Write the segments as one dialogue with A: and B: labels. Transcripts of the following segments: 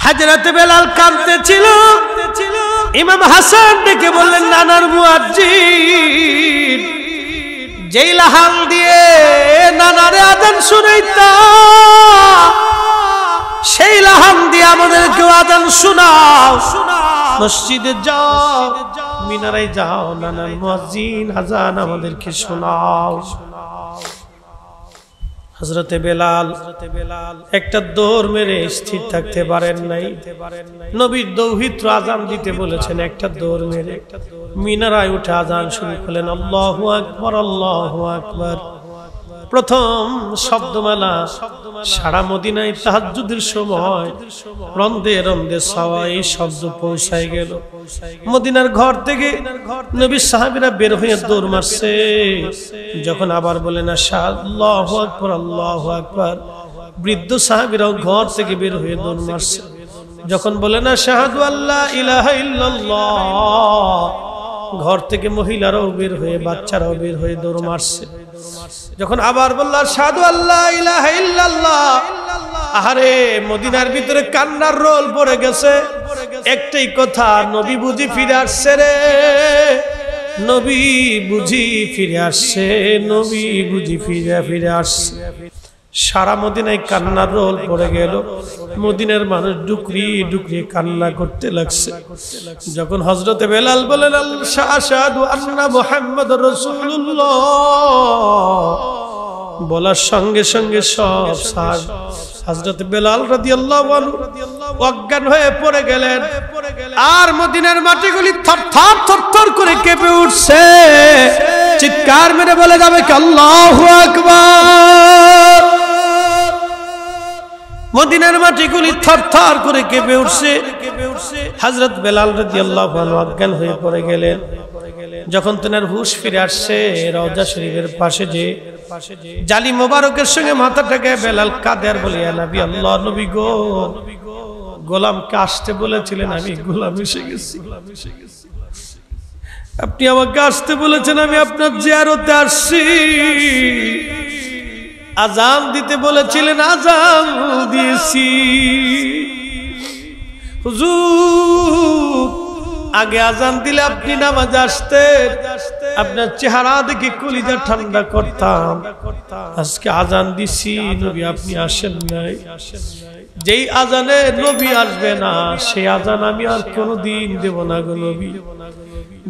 A: হযরত বেলাল কাঁদতেছিল। ইমাম হাসান ডেকে বললেন, নানার মুয়াজ্জিন, যেই লাহান দিয়ে নানারে আযান শুনাইতা, সেই লাহান দিয়ে আমাদেরকে আযান শোনাও। মসজিদে যাও, মিনারায় যাও, নানার মুয়াজ্জিন আযান আমাদেরকে শোনাও। হযরত বেলাল একটা দৌড় মেরে স্থির থাকতে পারেন নাই। নবীর দৌহিত্র আযান দিতে বলেছেন, একটা দৌড় মেরে মিনারায় উঠে আযান শুরু করলেন। আল্লাহু আকবার, আল্লাহু আকবার। প্রথম শব্দমালা সারা মদিনায় তাহাজ্জুদের সময় রন্দে রন্দে সওয়াই শব্দ পৌঁছায় গেল। মদিনার ঘর থেকে নবী সাহাবীরা বের হয়ে দৌড় মারছে। যখন আবার বলেন আল্লাহু আকবার, আল্লাহু আকবার, বৃদ্ধ সাহাবীরাও ঘর থেকে বের হয়ে দৌড় মারছে। যখন বলেন আশহাদু আল্লা ইলাহা ইল্লাল্লাহ, ঘর থেকে মহিলারাও বের হয়ে, বাচ্চারাও বের হয়ে দৌড় মারছে। যখন আবার বলল আশহাদু আল্লা ইলাহা ইল্লাল্লাহ, আরে মদিনার ভিতরে কান্নার রোল পড়ে গেছে। একটাই কথা, নবী বুঝি ফিরে আসছে রে, নবী বুঝি ফিরে আসছে, নবী বুঝি ফিরে আসছে। সারা মদিনায় কান্নার রোল পড়ে গেল। মদিনার মানুষ ডুকরি ডুকরি কান্না করতে লাগছে। যখন হযরত বেলাল বলেন আশহাদু আন্না মুহাম্মাদুর রাসূলুল্লাহ, বলার সঙ্গে সঙ্গে সব হযরত বেলাল রাদিয়াল্লাহু আনহু অজ্ঞান হয়ে পড়ে গেলেন। আর মদিনার মাটিগুলি থরথর থরথর করে কেঁপে উঠছে। চিৎকার মেরে বলে যাবে কি আল্লাহু আকবার। মদিনার মাটিগুলি থরথর করে কেঁপে উঠছে। হযরত বেলাল রাদিয়াল্লাহু আনহু অজ্ঞান হয়ে পড়ে গেলেন। যখন তেনার হুঁশ ফিরে আসছে, রওজা শরীফের পাশে যে জালি মোবারকের সঙ্গে মাথাটাকে বেলাল কাঁদে আর বলে, ইয়া নবী আল্লাহ, নবী গো, গোলামকে আসতে বলেছিলেন, আমি গোলাম এসে গেছি। আপনি আমাকে আসতে বলেছেন, আমি আপনার জিয়ারতে আসছি। আযান দিতে বলেছিলেন, আযান দিয়েছি। হুজুর, আগে আযান দিলে আপনি নামাজে আসতেন, আপনার চেহারা দেখে কলিজা ঠান্ডা করতাম। আজকে আযান দিছি, নবী আপনি আসেন নাই। যেই আযানে নবী আসবে না, সেই আযান আমি আর কোনোদিন দেব না গো নবী।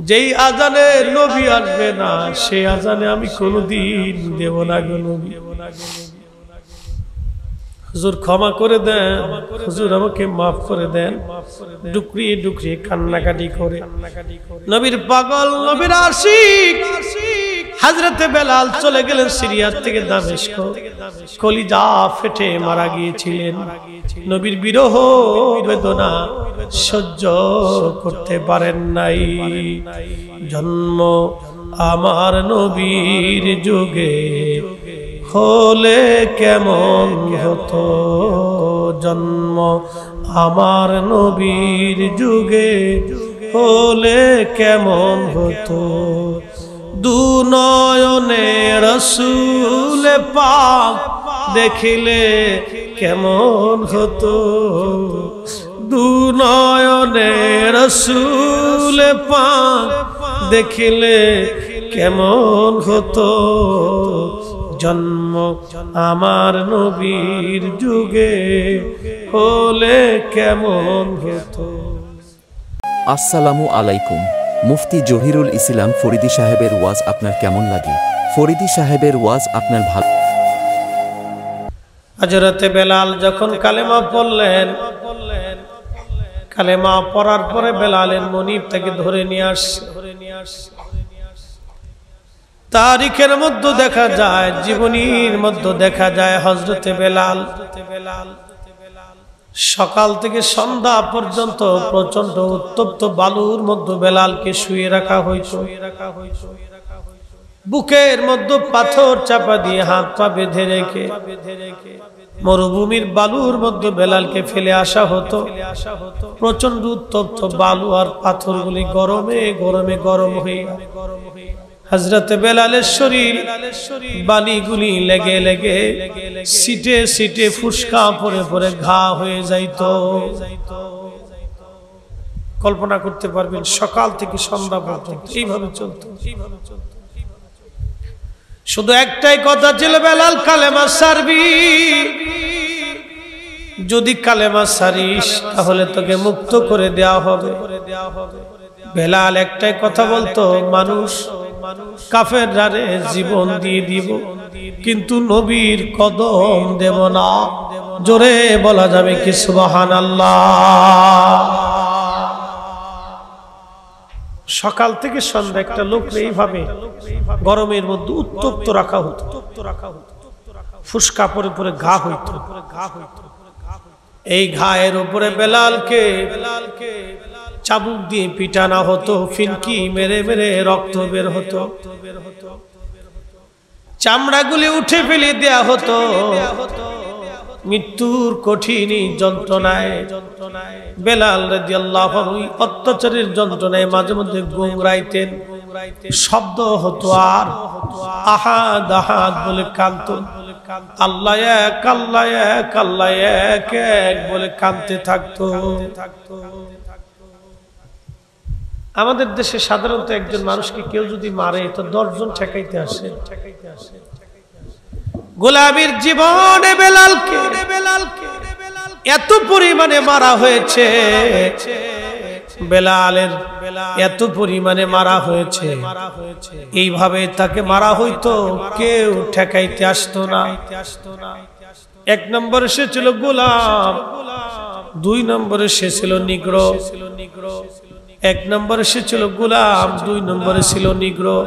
A: যেই আযানে নবী আসবে না, সেই আযানে আমি কোনোদিন দেব না গো নবী। হুজুর ক্ষমা করে দেন, হুজুর আমাকে মাফ করে দেন। ডুকরিয়ে ডুকরিয়ে কান্নাকাটি করে নবীর পাগল, নবীর আশিক হযরত বেলাল চলে গেলেন সিরিয়া থেকে দামেস্ক। কলিজা ফেটে মারা গিয়েছিলেন। নবীর বিরহ বেদনা সহ্য করতে পারেন নাই। জন্ম আমার নবীর যুগে হলে কেমন হতো, জন্ম আমার নবীর যুগে হলে কেমন হতো। দু নয়নে রাসূল পাক দেখিলে কেমন হতো, দু নয়নে রাসূল পাক দেখিলে কেমন হতো। জন্ম আমার নবীর যুগে হলে কেমন হতো।
B: আসসালামু আলাইকুম। মুফতি জহিরুল ইসলাম ফরিদী সাহেবের ওয়াজ আপনার কেমন লাগে? ফরিদী সাহেবের ওয়াজ আপনার ভালো?
A: হযরত বেলাল যখন কালেমা পড়লেন, কালেমা পড়ার পরে বেলালের মনিব তাকে ধরে নিয়ে আসছে। তারিখের মধ্যে দেখা যায়, জীবনীর মধ্যে দেখা যায়, হযরত বেলাল সকাল থেকে সন্ধ্যা পর্যন্ত প্রচন্ড উত্তপ্ত বালুর মধ্যে বেলালকে শুয়ে রাখা হইতো। বুকের মধ্যে পাথর চাপা দিয়ে হাত পা বেঁধে রেখে মরুভূমির বালুর মধ্যে বেলালকে ফেলে আসা হতো। প্রচন্ড উত্তপ্ত বালু আর পাথরগুলি গরমে গরমে গরম হয়ে হযরত বেলালের শরীর বালিগুলি লেগে লেগে সিটে সিটে ফুসকা পরে পরে ঘা হয়ে যাইতো। কল্পনা করতে পারবেন সকাল থেকে সন্ধ্যা পর্যন্ত এইভাবে চলতো। শুধু একটাই কথা ছিল, বেলাল কালেমা ছাড়বি, যদি কালেমা ছাড়িস তাহলে তোকে মুক্ত করে দেওয়া হবে। বেলাল একটাই কথা বলতো, মানুষ কাফেররারে জীবন দিয়ে দিব কিন্তু নবীর কদম দেব না। জোরে বলা যাবে কি সুবহানাল্লাহ। সকাল থেকে সন্ধ্যা একটা লোক এইভাবে গরমের মধ্যে উত্তপ্ত রাখা হতো, ফুসকা পরে পরে ঘা হইতো। এই ঘায়ের উপরে বেলালকে চাবুক দিয়ে পিটানো হতো, ফিনকি মেরে মেরে রক্ত বের হতো, চামড়াগুলি উঠে ফেলে দেয়া হতো। মৃত্যুর কঠিন যন্ত্রণায় বেলাল রাদিয়াল্লাহু আনহু অত্যাচারের যন্ত্রণায় মাঝে মধ্যে গুমরাইতেন, শব্দ হতো আর আহাদ আহাদ বলে কাঁদতো, আল্লাহ এক আল্লাহ এক আল্লাহ এক এক বলে কাঁদতে থাকতো। আমাদের দেশে সাধারণত একজন মানুষকে কেউ যদি মারে তো 10 জন ঠেকাইতে আসে। গোলামীর জীবনে বেলালকে এত পরিমাণে মারা হয়েছে, বেলালের এত পরিমাণে মারা হয়েছে, এইভাবে তাকে মারা হইতো, কেউ ঠেকাইতে আসতো না। 1 নম্বরে সে ছিল গোলাম, 2 নম্বরে সে ছিল নিগ্রো। 1 নম্বরে সে ছিল গোলাম, 2 নম্বরে ছিল নিগ্রো।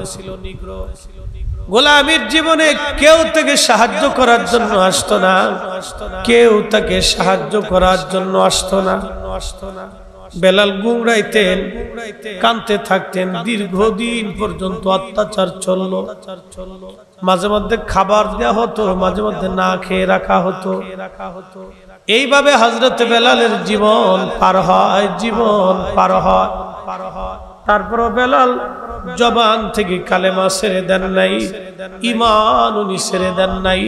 A: গোলামীর জীবনে কেউ তাকে সাহায্য করার জন্য আসতো না, কেউ তাকে সাহায্য করার জন্য আসতো না। বেলাল গুমরাইতেন, কাঁদতে থাকতেন, দীর্ঘদিন পর্যন্ত অত্যাচার চলল। মাঝে মধ্যে খাবার দেওয়া হতো, মাঝে মধ্যে না খেয়ে রাখা হতো। এইভাবে হযরত বেলালের জীবন পার হয়, জীবন পার হয়। তারপর বেলাল জবান থেকে কালেমা ছেড়ে দেন নাই, ঈমান উনি ছেড়ে দেন নাই।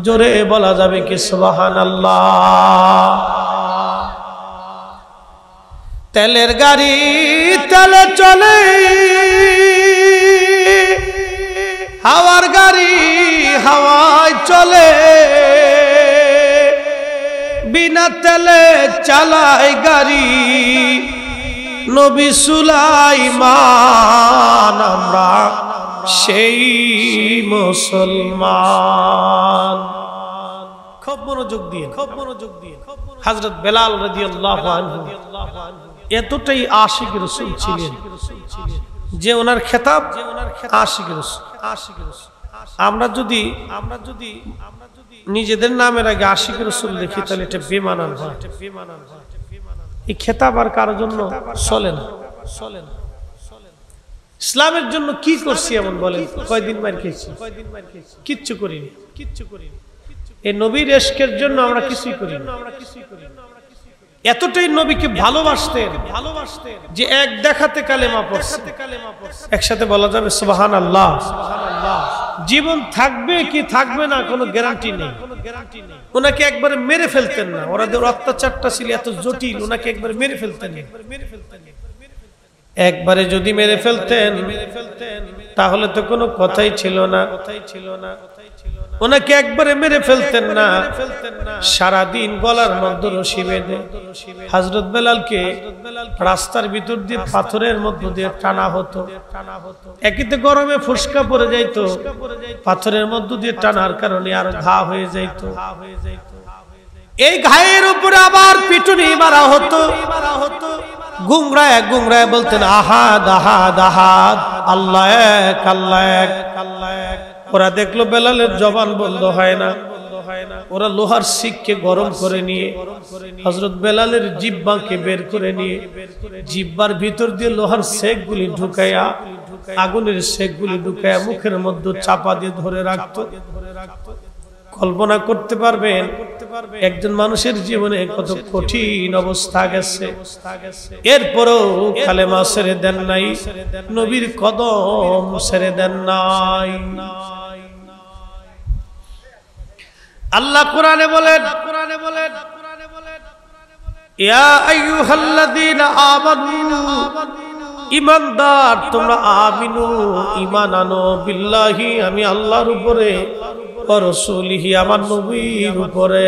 A: জোরে বলা যাবে কি সুবহানাল্লাহ। তেলের গাড়ি তেলে চলে, হাওয়ার গাড়ি হাওয়ায় চলে, বিনা তেলে চালায় গাড়ি নবী সুলাইমান, আমরা সেই মুসলমান। খুব মনোযোগ দিয়ে হযরত বেলাল রাদিয়াল্লাহু আনহু এতটাই আশিক রাসূল ছিলেন যে ওনার খেতাব আশিক রাসূল। আমরা যদি নিজেদের নামের আগে আশিক রাসূল লিখি তাহলে এটা বেমানান হয়। এই খেতাব আর কারোর জন্য চলে না। ইসলামের জন্য কি করছি এমন বলেন? কয়দিন মার খেয়েছি? কিচ্ছু করিনি। এই নবীর ইশকের জন্য আমরা কিছুই করিনি। এতটাই নবীকে ভালোবাসতেন যে এক দেখাতে কালেমা পড়ছে। একসাথে বলা যাবে সুবহানাল্লাহ। জীবন থাকবে কি থাকবে না কোনো গ্যারান্টি নেই। ওনাকে একবারে মেরে ফেলতেন না, ওদের অত্যাচারটা ছিল এত জটিল, ওনাকে একবারে মেরে ফেলতেন। একবারে যদি মেরে ফেলতেন তাহলে তো কোনো কথাই ছিল না। ওনাকে একবারে মেরে ফেলতেন না, সারাদিন গলার মধ্যে রশি বেঁধে হযরত বেলালকে রাস্তার ভিতর দিয়ে পাথরের মধ্যে দিয়ে টানা হতো। একিতে গরমে ফুসকা পড়ে যাইত, পাথরের মধ্যে দিয়ে টানার কারণে আর ঘা হয়ে যাইত। এই ঘায়ের উপরে আবার পিটুনি মারা হতো। গুমরায় গুমরায় বলতেন আহাদ আহাদ আহাদ, আল্লাহ এক আল্লাহ এক আল্লাহ এক। ওরা দেখলো বেলালের জবান বন্ধ হয় না, ওরা লোহার শিককে গরম করে নিয়ে হযরত বেলালের জিহ্বাকে বের করে নিয়ে জিহ্বার ভিতর দিয়ে লোহার শেকগুলি ঢুকাইয়া, আগুনের শেকগুলি ঢুকাইয়া মুখের মধ্যে চাপা দিয়ে ধরে রাখতো। কল্পনা করতে পারবেন একজন মানুষের জীবনে কত কঠিন অবস্থা গেছে, এরপরেও কালেমা ছেড়ে দেন নাই, নবীর কদম ছেড়ে দেন নাই। আল্লাহ কোরআনে বলেন, ইয়া আইয়ুহাল্লাযীনা আমানু, ঈমানদার তোমরা, আমিনু ঈমান আনো, বিল্লাহি আমি আল্লাহর উপরে, ওয়া রাসূলিহি আমার নবীর উপরে।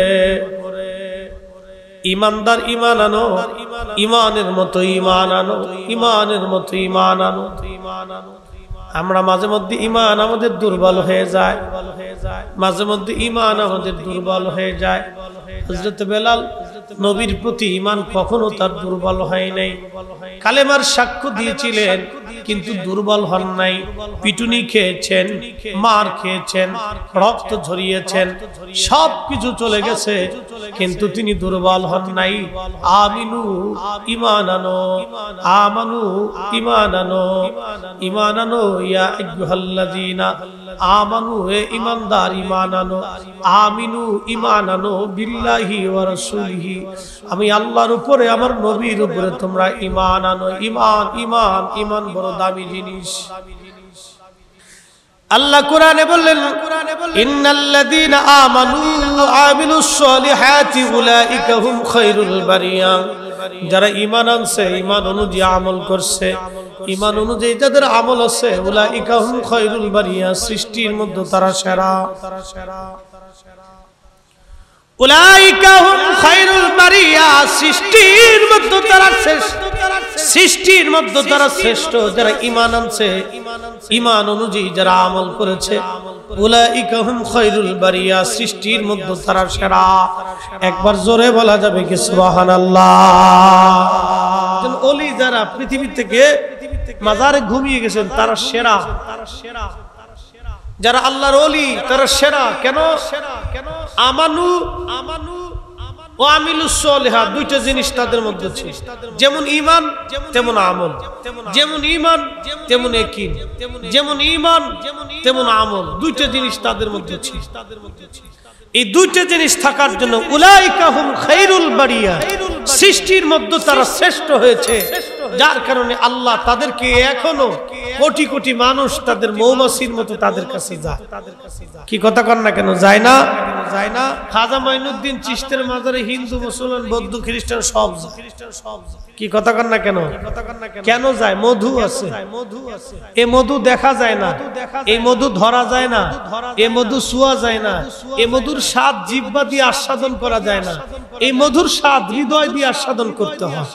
A: ঈমানদার ঈমান আনো, ঈমানের মতো ঈমান আনো, ঈমানের মতো ঈমান আনো। আমরা মাঝে মধ্যে ঈমান আমাদের দুর্বল হয়ে যায়, মাঝে মধ্যে ঈমান আমাদের দুর্বল হয়ে যায়। হযরত বেলাল নবীর প্রতি ঈমান কখনো তার দুর্বল হয় নাই। কালেমার সাক্ষ্য দিয়েছিলেন কিন্তু দুর্বল হন নাই। পিটুনি খেয়েছেন, মার খেয়েছেন, রক্ত ঝরিয়েছেন, সবকিছু চলে গেছে, কিন্তু তিনি দুর্বল হন নাই। আমিনু ঈমান আনো, আমানু ঈমান আনো, ঈমান আনো, ইয়া আইয়ুহাল্লাযীনা আমানু, হে ঈমানদার ঈমান আনো, আমিনু ঈমান আনো, বিল্লাহি ওয়া রাসূলিহি আমি আল্লাহর উপরে আমার নবীর উপরে তোমরা ঈমান আনো। ঈমান ঈমান ঈমান বড় দামি জিনিস। আল্লাহ কোরআনে বললেন, ইন্নাল্লাযীনা আমানু ওয়া আমিলুস সলিহাতি উলাইকা হুম খায়রুল বারিয়া, যারা ঈমান আনছে, ঈমান অনুযায়ী আমল করছে, ঈমান অনুযায়ী যাদের আমল আছে, উলাইকা হুম খায়রুল বারিয়া, সৃষ্টির মধ্যে তারা সেরা। উলাইকা হুম খায়রুল বারিয়া, সৃষ্টির মধ্যে তারা শ্রেষ্ঠ, সৃষ্টির মধ্যে তারা শ্রেষ্ঠ। যারা ঈমান আনছে, ঈমান অনুযায়ী যারা আমল করেছে, উলাইকা হুম খায়রুল বারিয়া, সৃষ্টির মধ্যে তারা সেরা। একবার জোরে বলা যাবে কি সুবহানাল্লাহ? ওলি যারা পৃথিবী থেকে মাজারে ঘুমিয়ে গেছেন তারা সেরা, যারা আল্লাহর ওলি তারা সেরা। কেন? আমানু ও আমিলুস সলিহাত, দুইটা জিনিস তাদের মধ্যে ছিল। যেমন ঈমান তেমন আমল, যেমন ঈমান তেমন ইয়াকিন, যেমন ঈমান তেমন আমল, দুইটা জিনিস তাদের মধ্যে ছিল। এই দুইটা জিনিস থাকার জন্য উলাইকা হুম খায়রুল বারিয়া, সৃষ্টির মধ্যে তারা শ্রেষ্ঠ হয়েছে। যার কারণে আল্লাহ তাদেরকে এখনো কোটি কোটি মানুষ তাদের মৌমাছির মতো তাদের কাছে যায়। কি কথা কন না কেন? যায় না, যায় না। খাজা মাইনুদ্দিন চিশতির মাজারে হিন্দু, মুসলমান, বৌদ্ধ, খ্রিস্টান সব যায়। কি কথা কন না কেন? কেন যায়? মধু আছে, এই মধু দেখা যায় না, এই মধু ধরা যায় না, এই মধু ছোঁয়া যায় না, এই মধুর স্বাদ জিহ্বা দিয়ে আস্বাদন করা যায় না, এই মধুর স্বাদ হৃদয় দিয়ে আস্বাদন করতে হয়।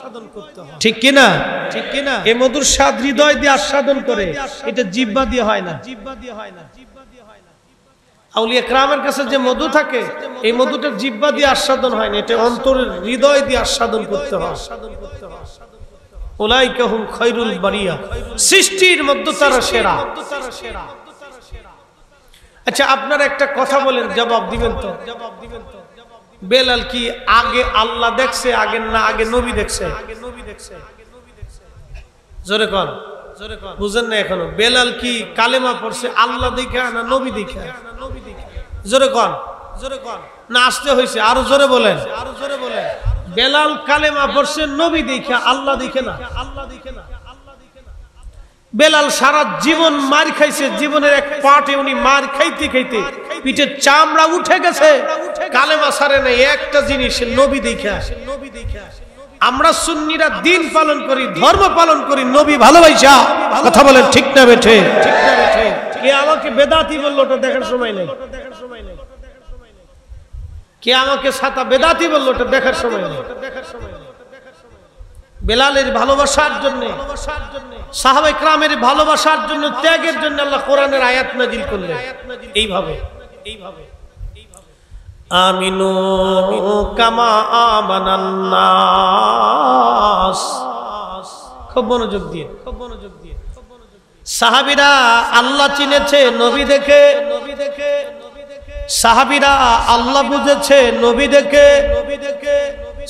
A: ঠিক কিনা? ঠিক কিনা? এই মধুর স্বাদ হৃদয় দিয়ে আস্বাদন করে, এটা জিহ্বা দিয়ে হয় না। আউলিয়া কেরামের কাছে যে মধু থাকে, এই মধুটা জিহ্বা দিয়ে আস্বাদন হয় না, এটা অন্তরের হৃদয় দিয়ে আস্বাদন করতে হয়। উলাইকা হুম খায়রুল বারিয়া, সৃষ্টির মধ্যে তারা সেরা। আচ্ছা আপনারা একটা কথা বলেন, জবাব দিবেন তো? বেলাল কি আগে আল্লাহ দেখছে, আগে না আগে নবী দেখছে? জোরে কর, বুঝেন না এখনো? বেলাল কি কালেমা পড়ছে আল্লাহ দেখা না নবী দেখা? জোরে কর, জোরে কর না, আসতে হয়েছে আরো জোরে বলেন, আরো জোরে বলেন। বেলাল কালেমা পড়ছে নবী দেখা, আল্লাহ দেখে না। বেলাল সারা জীবন মার খাইছে, জীবনের এক পার্টে উনি মার খাইতে খাইতে পিঠের চামড়া উঠে গেছে, কালেমা ছাড়ে নাই একটা জিনিস, নবী দেখা। আমরা সুন্নিরা দিন পালন করি, ধর্ম পালন করি নবী ভালোবাসা। কথা বলেন ঠিক না বেঠে? ঠিক না বেঠে? কে আমাকে বেদাতি বললো ওটা দেখার সময় নেই, কে আমাকে ছাতা বেদাতি বললো ওটা দেখার সময় নেই। বেলালের ভালোবাসার জন্য, সাহাবায়ে কেরামের ভালোবাসার জন্য, ত্যাগের জন্য আল্লাহ কোরআনের আয়াত নাযিল করলেন এইভাবে। আমিনু কামা আমানান নাস। খুব মনোযোগ দিয়ে, খুব মনোযোগ দিয়ে। সাহাবীরা আল্লাহ চিনেছে নবী দেখে, নবী দেখে। সাহাবীরা আল্লাহ বুঝেছে নবী দেখে, নবী দেখে।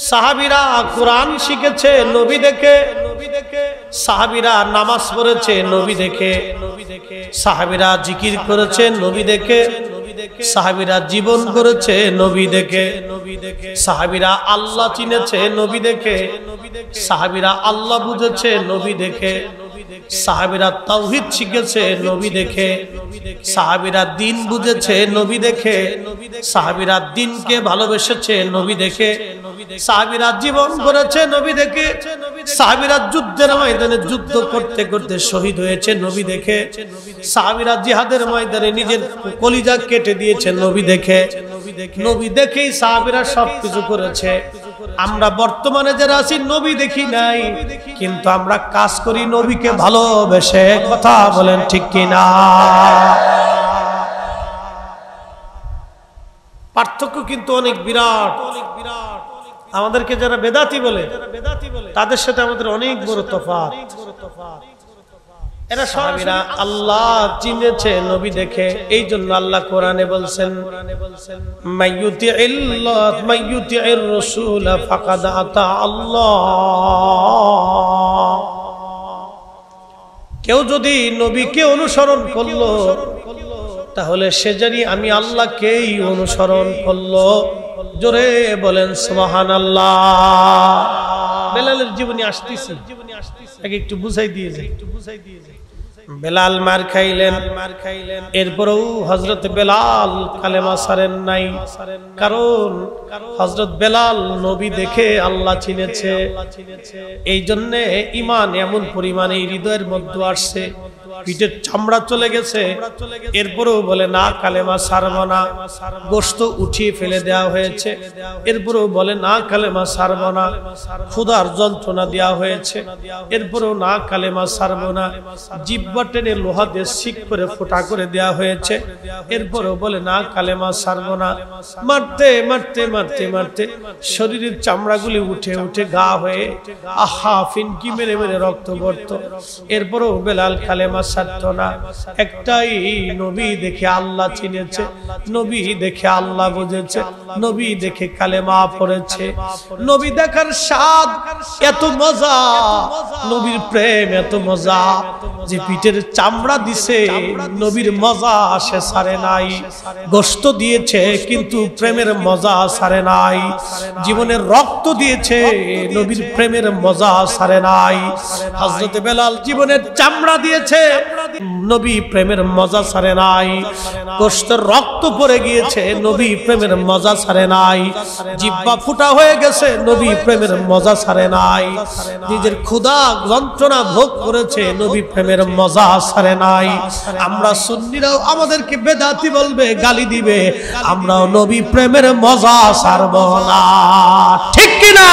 A: সাহাবীরা কোরআন শিখেছে নবী দেখে, নবী দেখে। সাহাবীরা নামাজ পড়েছে নবী দেখে, নবী দেখে। সাহাবীরা জিকির করেছে নবী দেখে, সাহাবীরা জীবন গড়েছে নবী দেখে, সাহাবীরা আল্লাহ চিনেছে নবী দেখে, সাহাবীরা আল্লাহ বুঝেছে নবী দেখে, সাহাবীরা তাওহীদ শিখেছে নবী দেখে, সাহাবীরা দ্বীন বুঝেছে নবী দেখে, সাহাবীরা দ্বীনকে ভালোবেসেছে নবী দেখে, সাহাবীরা জীবন গড়েছে নবী দেখে, সাহাবীরা যুদ্ধের ময়দানে যুদ্ধ করতে করতে শহীদ হয়েছে নবী দেখে, সাহাবীরা জিহাদের ময়দানে নিজের কলিজা কেটে দিয়েছে নবী দেখে। নবী দেখেই সাহাবীরা সবকিছু করেছে। আমরা বর্তমানে যারা আছি নবী দেখি নাই, কিন্তু আমরা কাজ করি নবীকে ভালোবেসে। কথা বলেন ঠিক কিনা? পার্থক্য কিন্তু অনেক বিরাট। আমাদেরকে যারা বেদাতি বলে তাদের সাথে আমাদের অনেক বড় তফাৎ। এরা সাহাবীরা আল্লাহ চিনেছে নবী দেখে, এই জন্য আল্লাহ কোরআনে বলছেন মাইয়ুতিইর রাসূল ফাকাদ আতা আল্লাহ। কেউ যদি নবীকে অনুসরণ করলো তাহলে সে জানি আমি আল্লাহকেই অনুসরণ করলো। জোরে বলেন সুবহানাল্লাহ। বেলালের জীবনী আসতেছি, একটু বুঝাই দিয়ে যাই। বেলাল মার খাইলেন, এরপরেও হযরত বেলাল কালেমা ছাড়েন নাই, কারণ হযরত বেলাল নবী দেখে আল্লাহ চিনেছে। এই জন্য ঈমান এমন পরিমাণে হৃদয়ের মধ্যে আসছে, পিঠের চামড়া চলে গেছে, এরপরেও বলে না কালেমা ছাড়ব না। গোশত উঠিয়ে ফেলে দেওয়া হয়েছে, এরপরেও বলে না কালেমা ছাড়ব না। ক্ষুধার যন্ত্রণা দেওয়া হয়েছে, এরপরেও না কালেমা ছাড়ব না। জিহ্বা টেনে লোহা দিয়ে শিক করে ফোঁটা করে দেওয়া হয়েছে, এরপরেও বলে না কালেমা ছাড়ব না। মারতে মারতে মারতে মারতে শরীরের চামড়াগুলি উঠে উঠে গা হয়ে আহা ফিনকি মেরে মেরে রক্ত পড়ত, এরপরেও বেলাল কালেমা ছাড়তো না। একটাই নবী দেখে আল্লাহ চিনেছে, নবী দেখে আল্লাহ বুঝেছে, নবী দেখে কালেমা পড়েছে। নবী দেখার স্বাদ এত মজা, নবীর প্রেম এত মজা যে পিঠের চামড়া দিছে, নবীর মজা সে ছাড়ে নাই। গোশত দিয়েছে কিন্তু প্রেমের মজা ছাড়ে নাই। জীবনের রক্ত দিয়েছে, নবীর প্রেমের মজা ছাড়ে নাই। হযরত বেলাল জীবনের চামড়া দিয়েছে, নবী প্রেমের মজা ছাড়ে নাই। গোশতের রক্ত পড়ে গিয়েছে, নবী প্রেমের মজা ছাড়ে নাই। জিহ্বা ফুটা হয়ে গেছে, নবী প্রেমের মজা ছাড়ে নাই। নিজের ক্ষুধা যন্ত্রণা ভোগ করেছে, নবী প্রেমের মজা ছাড়ে নাই। আমরা সুন্নিরাও আমাদেরকে বেদাতি বলবে, গালি দিবে, আমরাও নবী প্রেমের মজা ছাড়ব না। ঠিক কিনা?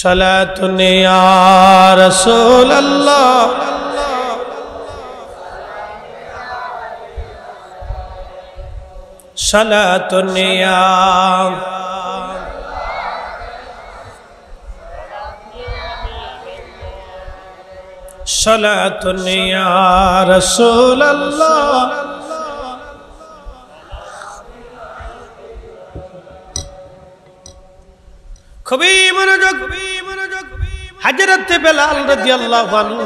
A: সালাতুন ইয়া রাসূলুল্লাহ সালাতুন ইয়া সালাতুন ইয়া রাসূলুল্লাহ। খুবই মনোযোগ। হযরত বেলাল রাদিয়াল্লাহু আনহু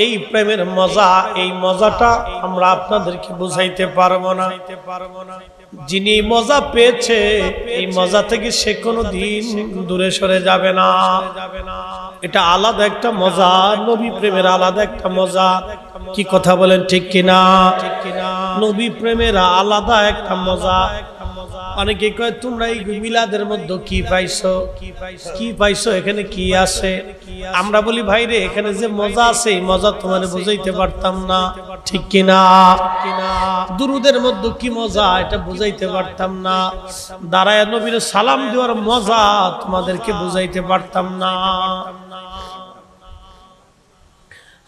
A: এই প্রেমের মজা, এই মজাটা আমরা আপনাদেরকে বুঝাইতে পারবো না। যিনি মজা পেয়েছে এই মজা থেকে সে কোনোদিন দূরে সরে যাবে না। এটা আলাদা একটা মজা, নবী প্রেমের আলাদা একটা মজা। কি কথা বলেন ঠিক কিনা? নবী প্রেমের আলাদা একটা মজা। অনেকে কয় তোমরা এই মিলাদের মধ্যে কি পাইছো, কি পাইছো, এখানে কি আছে? আমরা বলি ভাই রে, এখানে যে মজা আছে এই মজা তোমার বুঝাইতে পারতাম না। ঠিক কিনা? দুরুদের মধ্যে কি মজা এটা বুঝাইতে পারতাম না। দাঁড়ায় নবীর সালাম দেওয়ার মজা তোমাদেরকে বুঝাইতে পারতাম না।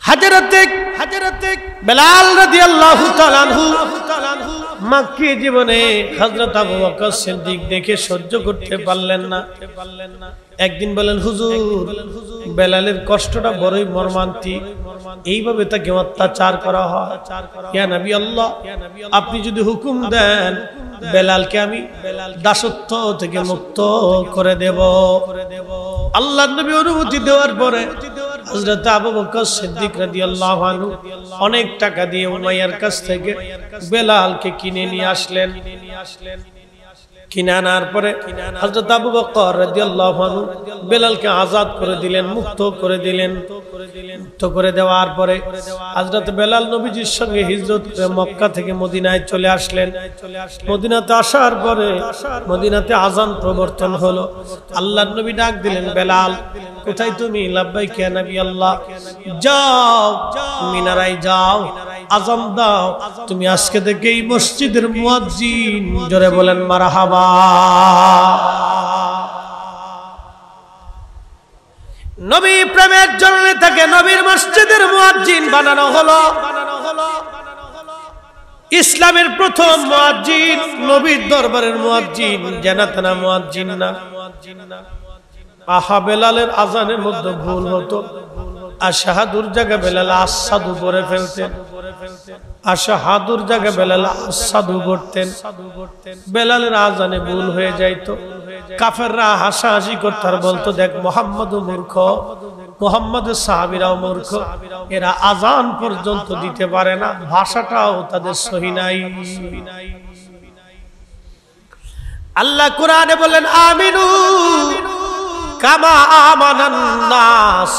A: হযরত বেলাল রাদিয়াল্লাহু তাআলা আনহু মক্কি জীবনে হযরত আবু বকর সিদ্দিক দেখে সহ্য করতে পারলেন না। একদিন বলেন হুজুর বেলালের কষ্টটা বড়ই মর্মান্তিক, এইভাবে তাকে অত্যাচার করা হয়। ইয়া নবী আল্লাহ, আপনি যদি হুকুম দেন বেলালকে আমি দাসত্ব থেকে মুক্ত করে দেব। আল্লাহর নবী অনুমতি দেওয়ার পরে হযরত আবু বকর সিদ্দিক রাদিয়াল্লাহু আনহু অনেক টাকা দিয়ে উমাইয়ার কাছ থেকে বেলালকে কিনে নিয়ে আসলেন। কিনে আনার পরে হযরত আবু বকর রাদিয়াল্লাহু আনহু বেলালকে আজাদ করে দিলেন, মুক্ত করে দিলেন। মুক্ত করে দেওয়ার পরে হযরত বেলাল নবীজির সঙ্গে হিজরত করে মক্কা থেকে মদিনায় চলে আসলেন। মদিনাতে আসার পরে মদিনাতে আযান প্রবর্তন হলো। আল্লাহর নবী ডাক দিলেন, বেলাল কোথায় তুমি? লাব্বাইক ইয়া নবী আল্লাহ। যাও মিনারায় যাও, আযান দাও, তুমি আজকে থেকে এই মসজিদের মুয়াজ্জিন। জোরে বলেন মারহাবা। নবী প্রেমের জন্য তাকে নবীর মসজিদের মুয়াজ্জিন বানানো হলো। ইসলামের প্রথম মুয়াজ্জিন, নবীর দরবারের মুয়াজ্জিন, জানাতানা মুয়াজ্জিন না। আহা বেলালের আজানের মধ্যে ভুল হতো, আশহাদুর জায়গা বেলাল আসাদু করে ফেলতেন, আশহাদুর জায়গা বেলাল আসাদু করতেন। বেলালের আজানে ভুল হয়ে যাইতো। কাফেররা হাসাহাসি করত আর বলতো, দেখ মুহাম্মদ মূর্খ, মুহাম্মদের সাহাবীরাও মূর্খ, এরা আজান পর্যন্ত দিতে পারে না, ভাষাটাও তাদের সহি নাই। আল্লাহ কোরআনে বলেন, আমিনু কামা আমানান নাস।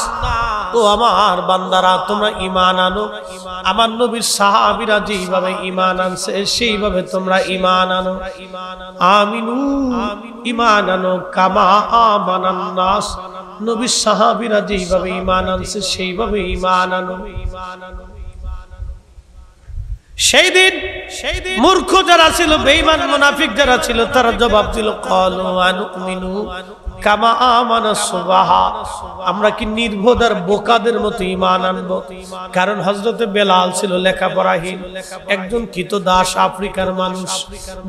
A: ও আমার বান্দারা, তোমরা ঈমান আনো, আমার নবীর সাহাবীরা যেভাবে ঈমান আনছে সেইভাবে তোমরা ঈমান আনো। আমিনু ঈমান আনো কামা আমানান নাস, নবীর সাহাবীরা যেভাবে ঈমান আনছে সেইভাবে ঈমান আনো। সেই দিন মূর্খ যারা ছিল, বেঈমান মুনাফিক যারা ছিল, তারা জবাব দিল, ক্বালু আনুমিনু কামা আমানা সুবাহা। আমরা কি নির্বোধার বোকাদের মতো ঈমান আনবো? কারণ হযরতে বেলাল ছিল লেখাপড়াহীন, একজন কৃতদাস আফ্রিকার মানুষ,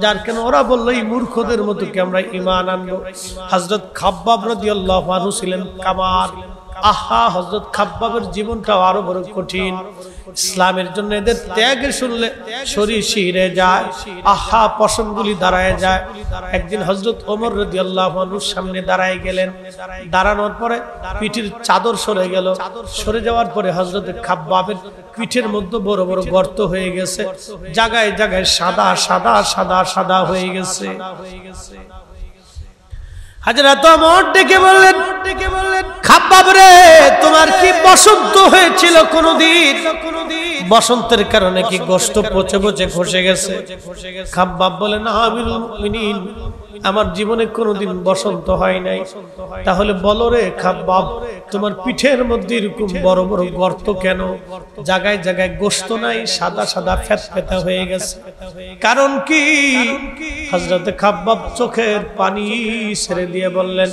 A: যার কেন ওরা বলল এই মূর্খদের মতো কি আমরা ঈমান আনবো? হযরত খাব্বাব রাদিয়াল্লাহু আনহু ছিলেন কামার। আহা, হযরত খাব্বাবের জীবনটা আরো বড় কঠিন। ইসলামের জন্য এদের ত্যাগের শুনলে শরীর শিহরে যায়, আহা পশমগুলি দাঁড়ায় যায়। একদিন হযরত ওমর রাদিয়াল্লাহু আনহুর সামনে দাঁড়ায় গেলেন। দাঁড়ানোর পরে পিঠের চাদর সরে গেল। সরে যাওয়ার পরে হযরত খাব্বাবের পিঠের মধ্যে বড় বড় গর্ত হয়ে গেছে, জায়গায় জায়গায় সাদা সাদা সাদা সাদা হয়ে গেছে। হযরত ওমর ডেকে বললেন, খাব্বাব রে, তোমার কি বসন্ত হয়েছিল কোনদিন? বসন্তের কারণে কি গোশত পচে পচে খসে গেছে? খাব্বাব বলে, না আমিরুল মুমিনিন, আমার জীবনে কোনোদিন বসন্ত হয় নাই। তাহলে বলো রে খাব্বাব, তোমার পিঠের মধ্যে এরকম বড় বড় গর্ত কেন? জায়গায় জায়গায় গোশত নাই, সাদা সাদা ফ্যাতফেতা হয়ে গেছে, কারণ কি? হযরত খাব্বাব চোখের পানি ছেড়ে দিয়ে বললেন,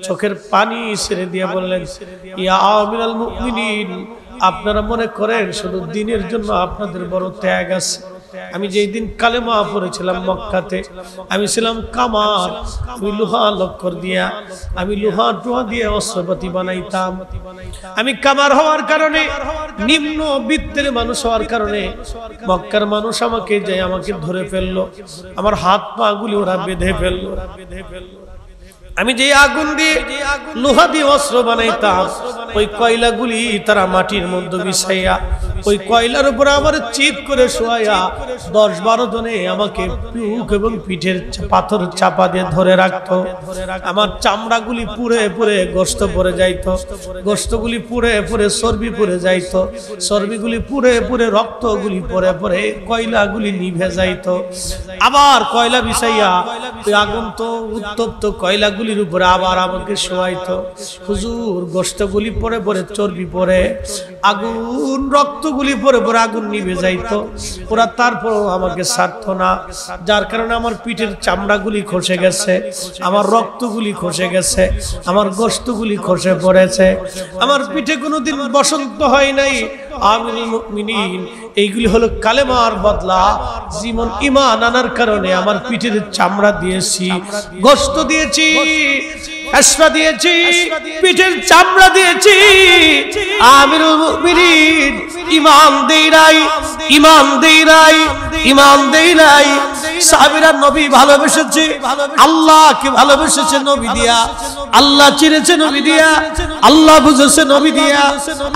A: চোখের পানি ছেড়ে দিয়ে বললেন, ইয়া আমিরুল মুমিনিন, আপনারা মনে করেন শুধু দিনের জন্য আপনাদের বড় ত্যাগ আছে? আমি যেই দিন কালেমা পড়েছিলাম মক্কাতে, আমি ছিলাম কামার, আমি লোহা লক্কর দিয়া, আমি লোহা টোহা দিয়ে অস্ত্রপাতি বানাইতাম। আমি কামার হওয়ার কারণে, নিম্ন বৃত্তের মানুষ হওয়ার কারণে মক্কার মানুষ আমাকে ধরে ফেললো, আমার হাত পা গুলি ওরা বেঁধে ফেললো। আমি যে আগুন দিয়ে লোহা দিয়ে অস্ত্র বানাইতাম, ওই কয়লাগুলি তারা মাটির মধ্যে বিছাইয়া ওই কয়লার উপর আমার চিত করে শোয়াইয়া 10-12 জনে আমাকে বুক এবং পিঠের পাথর চাপা দিয়ে ধরে রাখতো। আমার চামড়াগুলি পুড়ে পুড়ে গোশত পড়ে যাইতো, গোশতগুলি পুড়ে পুড়ে চর্বি পড়ে যাইতো, চর্বিগুলি পুড়ে পুড়ে রক্তগুলি পড়ে পড়ে কয়লাগুলি নিভে যাইতো। আবার কয়লা বিছাইয়া ওই আগুন তো উত্তপ্ত কয়লাগুলির উপরে আবার আমাকে শোয়াইতো। হুজুর, গোশতগুলি পড়ে পড়ে চর্বি পড়ে, আগুন রক্তগুলি পড়ে পড়ে আগুন নিভে যাইতো, ওরা তারপরও আমাকে ছাড়তো না। যার কারণে আমার পিঠের চামড়াগুলি খসে গেছে, আমার রক্তগুলি খসে গেছে, আমার গোশতগুলি খসে পড়েছে, আমার পিঠে কোনোদিন বসন্ত হয় নাই। আমিরুল মুমিনিন, এইগুলি হলো কালেমার বদলা। জীবন ঈমান আনার কারণে আমার পিঠের চামড়া দিয়েছি, গোশত দিয়েছি, আশফা দিয়েছি, পিঠের চামড়া দিয়েছি। আমিরুল মুমিনিন, ঈমান দেই নাই, ঈমান দেই নাই, ঈমান দেই নাই। সাহাবীরা নবী ভালোবেসেছে, আল্লাহকে ভালোবেসেছে নবী দিয়া, আল্লাহ চিনেছে নবী দিয়া, আল্লাহ বুঝেছে নবী দিয়া,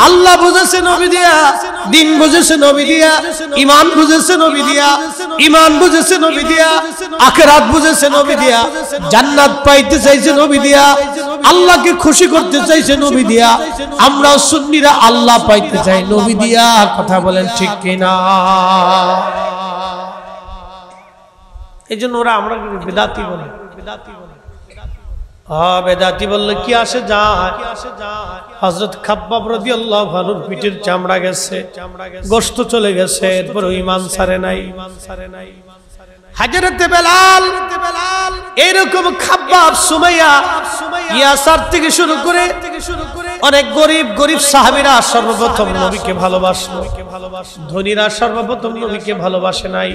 A: আল্লাহ বুঝেছে নবী দিয়া, দ্বীন বুঝেছে নবী দিয়া, ঈমান বুঝেছে নবী দিয়া, ঈমান বুঝেছে নবী দিয়া, আখিরাত বুঝেছে নবী দিয়া, জান্নাত পাইতে চাইছে নবী দিয়া, আল্লাহকে খুশি করতে চাইছে নবী দিয়া। আমরা সুন্নিরা আল্লাহ পাইতে চাই নবী দিয়া। কথা বলেন ঠিক কিনা? এইজন্য ওরা আমরা বেদাতি বলে। বেদাতি বললে কি আসে যায়? হযরত খাব্বাব রাদিয়াল্লাহু আনহুর পিঠের চামড়া গেছে, গোশত চলে গেছে, এরপর ঈমান ছাড়ে নাই। হযরতে বেলাল এরকম খাব্বাব, সুমাইয়া, ইয়াসার থেকে শুরু করে অনেক গরিব সাহাবীরা সর্বপ্রথম নবীকে ভালোবাসলো। ধনীরা সর্বপ্রথম নবীকে ভালোবাসে নাই,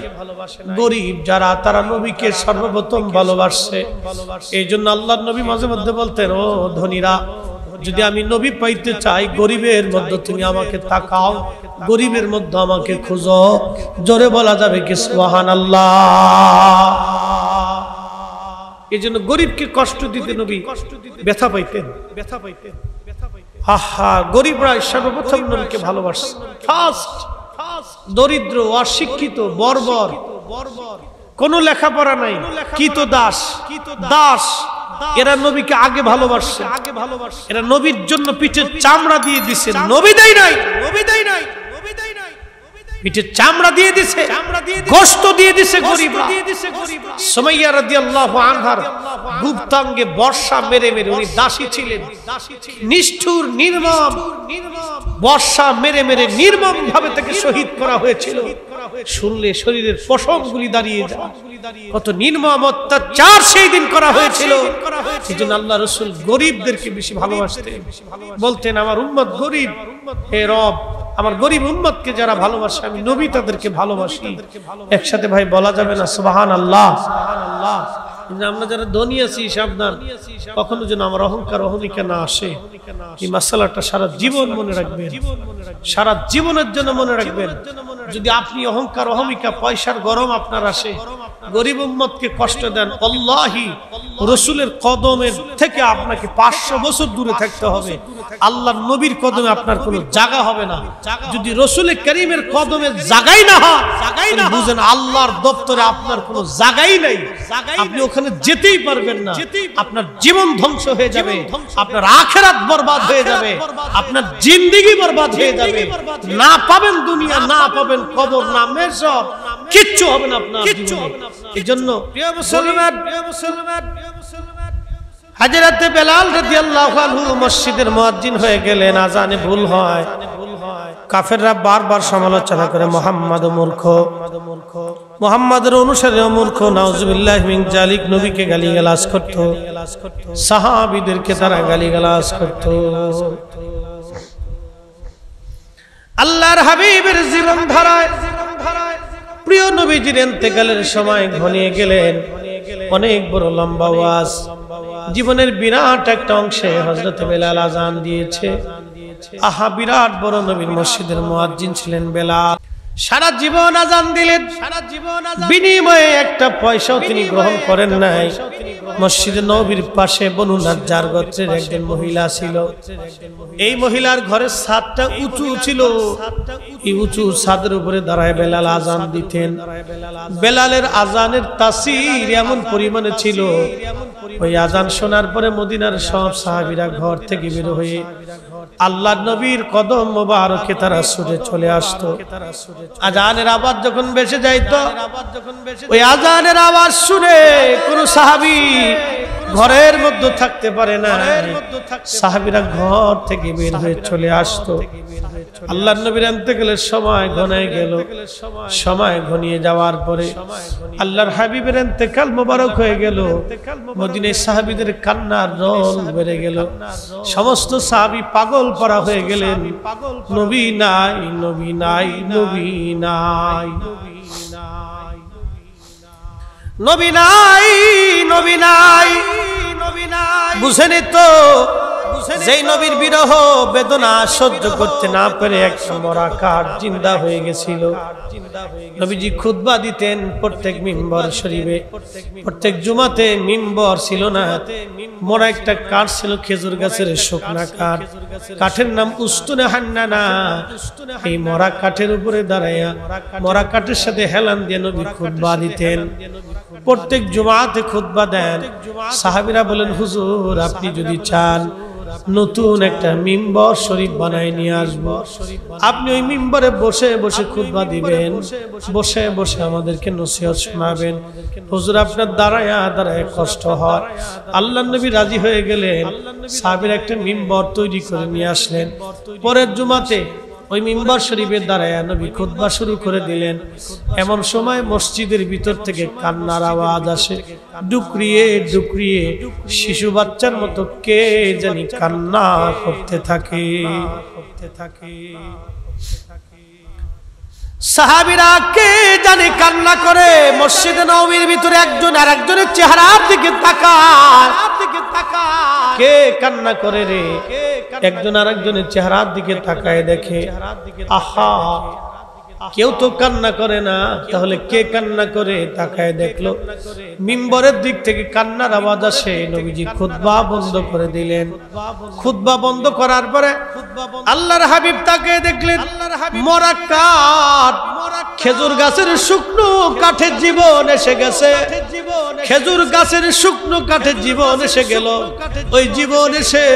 A: গরিব যারা তারা নবীকে সর্বপ্রথম ভালোবাসছে। এই জন্য আল্লাহর নবী মাঝে মধ্যে বলতেন, ও ধনীরা, যদি আমি নবী পাইতে চাই, গরিবের মধ্যে তুমি আমাকে তাকাও, গরিবের মধ্যে আমাকে খুঁজো। জোরে বলা যাবে কি সুবহানাল্লাহ? এই জন্য গরিবকে কষ্ট দিতে নবী ব্যথা পাইতেন। আহা, গরিবরা সর্বপ্রথম নবীকে ভালোবাসে। ফার্স্ট দরিদ্র, অশিক্ষিত, বর্বর, কোন লেখাপড়া নাই, কিতো দাস, এরা নবীকে আগে ভালোবাসে। এরা নবীর জন্য পিঠের চামড়া দিয়ে দিছে, নবী দেয় নাই, পিঠের চামড়া দিয়ে দিছে, গোশত দিয়ে দিছে গরিবরা। সুমাইয়া রাদিয়াল্লাহু আনহার গুপ্তাঙ্গে বর্ষা মেরে মেরে, উনি দাসী ছিলেন, নিষ্ঠুর নির্মম বর্ষা মেরে মেরে নির্মম ভাবে তাকে শহীদ করা হয়েছিল। শুনলে শরীরের পশমগুলি দাঁড়িয়ে যায়, কত নির্মম অত্যাচার সেই দিন করা হয়েছিল। সেজন্য আল্লাহ রাসূল গরিবদেরকে বেশি ভালোবাসতেন। বলতেন, আমার উম্মত গরিব, হে রব, আমার গরিব উম্মতকে যারা ভালোবাসে আমি নবী তাদেরকে ভালোবাসি। একসাথে ভাই বলা যাবে না সুবহানাল্লাহ? আমরা যারা ধনী আছি সাবধান, কখনো যেন আমার অহংকার অহমিকা না আসে। এই মাসালাটা সারা জীবন মনে রাখবেন, সারা জীবনের জন্য মনে রাখবেন। যদি আপনি অহংকার অহমিকা, পয়সার গরম আপনার আসে, গরিব উম্মতকে কষ্ট দেন, আল্লাহি রাসূলের কদমের থেকে আপনাকে 500 বছর দূরে থাকতে হবে। আল্লাহর নবীর কদমে আপনার কোনো জায়গা হবে না। যদি রাসূল কারীমের কদমে জায়গাই না হয়, বুঝেন আল্লাহর দপ্তরে আপনার কোনো জায়গাই নাই, আপনি ওখানে যেতেই পারবেন না। আপনার জীবন ধ্বংস হয়ে যাবে, আপনার আখিরাত বরবাদ হয়ে যাবে, আপনার জিন্দেগি বরবাদ হয়ে যাবে। না পাবেন দুনিয়া, না পাবেন কবর, না মেশর, কিচ্ছু হবে না আপনার জীবনে। এজন্য প্রিয় মুসলমান, হযরত বেলাল রাদিয়াল্লাহু আনহু মসজিদের মুয়াজ্জিন হয়ে গেলেন। আজানে ভুল হয়, কাফেররা বারবার সমালোচনা করে মুহাম্মদ মূর্খ, মুহাম্মাদের অনুসারী মূর্খ, নাউজুবিল্লাহি মিন যালিক। নবীকে গালিগালাজ করত, সাহাবীদেরকে তারা গালিগালাজ করত। আল্লাহর হাবিবের জীবন ধারায় প্রিয় নবীজির ইন্তেকালের সময় ঘনিয়ে গেলেন। অনেক বড় লম্বা ওয়াজ, জীবনের বিরাট একটা অংশে হযরত বেলাল আযান দিয়েছে। আহা, বিরাট বড় নবীর মসজিদের মুয়াজ্জিন ছিলেন বেলাল। সারা জীবন আযান দিলেন, বিনিময়ে একটা পয়সাও তিনি গ্রহণ করেন নাই। মসজিদে নববীর পাশে বনু নাজ্জার গোত্রের একজন মহিলা ছিল। এই মহিলার ঘরের ছাদটা উঁচু ছিল। এই উঁচু ছাদের উপরে দাঁড়ায় বেলাল আযান দিতেন। বেলালের আযানের তাসির এমন পরিমাণে ছিল, ওই আযান শোনার পরে মদিনার সব সাহাবীরা ঘর থেকে বের হয়ে আল্লাহর নবীর কদম মোবারকে তারা ছুটে চলে আসতো। আযানের আওয়াজ যখন বেজে যাইতো, ওই আযানের আওয়াজ শুনে কোন সাহাবী ঘরের মধ্যে থাকতে পারে না, সাহাবীরা ঘর থেকে বের হয়ে চলে আসতো। আল্লাহর নবীর ইন্তেকালের সময় ঘনিয়ে গেল। সময় ঘনিয়ে যাওয়ার পরে আল্লাহর হাবিবের ইন্তেকাল মোবারক হয়ে গেল। মদিনার সাহাবীদের কান্নার রোল বেড়ে গেল। সমস্ত সাহাবী পাগল পড়া হয়ে গেলেন, নবী নাই, নবী নাই, নবী নাই, নবী নাই, নবী নাই, নবী নাই। বুঝেনি তো যেই নবীর বিরহ বেদনা সহ্য করতে না পেরে একটা মরা কাঠ জিন্দা হয়ে গেছিল। নবীজি খুতবা দিতেন প্রত্যেক মিম্বর শরীফে, প্রত্যেক জুমাতে মিম্বর ছিল না, মরা একটা কাঠ ছিল, খেজুর গাছের শুকনা কাঠ, কাঠের নাম উস্তুনে হান্নানা। এই মরা কাঠের উপরে দাঁড়াইয়া মরা কাঠের সাথে হেলান দিয়ে নবী খুতবা দিতেন। প্রত্যেক জুমাতে খুতবা দেন। সাহাবীরা বলেন, হুজুর আপনি যদি চান নতুন একটা মিম্বর শরীফ বানাই নিয়ে আসবো, আপনি ওই মিম্বরে বসে বসে খুতবা দিবেন, বসে বসে আমাদেরকে নসিহত শোনাবেন। হুজুর আপনার দাঁড়ায় দাঁড়ায় কষ্ট হয়। আল্লাহর নবী রাজি হয়ে গেলেন। সাহাবীরা একটা মিম্বর তৈরি করে নিয়ে আসলেন। পরের জুমাতে ওই মিম্বর শরীফের দাঁড়ায় নবী খুতবা শুরু করে দিলেন। এমন সময় মসজিদের ভিতর থেকে কান্নার আওয়াজ আসে, ডুকরিয়ে ডুকরিয়ে শিশু বাচ্চার মতো কে জানি কান্না করতে থাকে। সাহাবীরা কে জানি কান্না করে। মসজিদে নববীর ভিতরে একজন আর একজনের চেহারার দিকে তাকায়। কে কান্না করে রে? একজন আর একজনের চেহারার দিকে তাকায় দেখে, আহা কেউ তো কান্না করে না, তাহলে কে কান্না করে? তাকায় দেখলো মিম্বরের দিক থেকে কান্নার আওয়াজ আসে। নবীজি খুতবা বন্ধ করে দিলেন। খুতবা বন্ধ করার পরে আল্লাহর হাবিব তাকিয়ে দেখলেন মরা কাঠ, খেজুর গাছের শুকনো কাঠের জীবন এসে গেছে। খেজুর গাছের শুকনো কাঠের জীবন এসে গেল। ওই জীবন এসে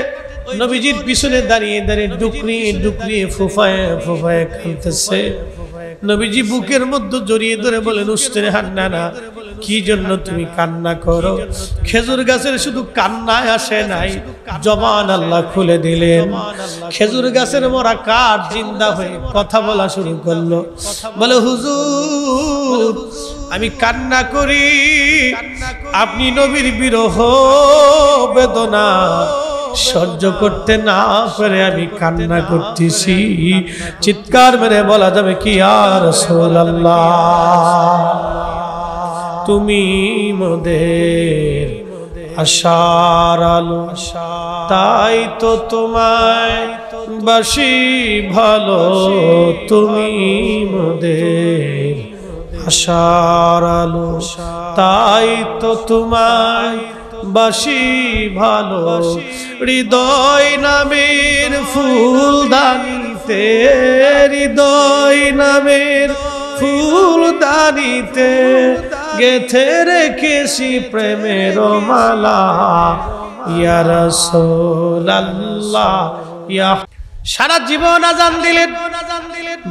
A: নবীজির পিছনে দাঁড়িয়ে দাঁড়িয়ে ডুকরিয়ে ডুকরিয়ে ফুফায়ে ফুফায়ে কাঁদতেছে। নবীজি বুকের মধ্যে জড়িয়ে ধরে বলেন, উস্তাদ হান্নানা কি জন্য তুমি কান্না করো? খেজুর গাছের শুধু কান্নায় আসে নাই, জবান আল্লাহ খুলে দিলেন। খেজুর গাছের মরা কাঠ জিন্দা হয়ে কথা বলা শুরু করলো। বলে, হুজুর আমি কান্না করি, আপনি নবীর বিরহ বেদনা সহ্য করতে না পারে আমি কান্না করতেছি। চিৎকার মেরে বলা যাবে কি, ইয়া রাসূলুল্লাহ তুমি মোদের আশার আলো, তাই তো তোমায় বাসি ভালো। তুমি মোদের আশার আলো, তাই তো তোমায় বাসি ভালো। হৃদয় নামের ফুলদানিতে, হৃদয় নামের ফুলদানিতে গেথে রেখেছি প্রেমের মালা। ইয়া রাসূলুল্লাহ ইয়া। সারা জীবন আযান দিলেন,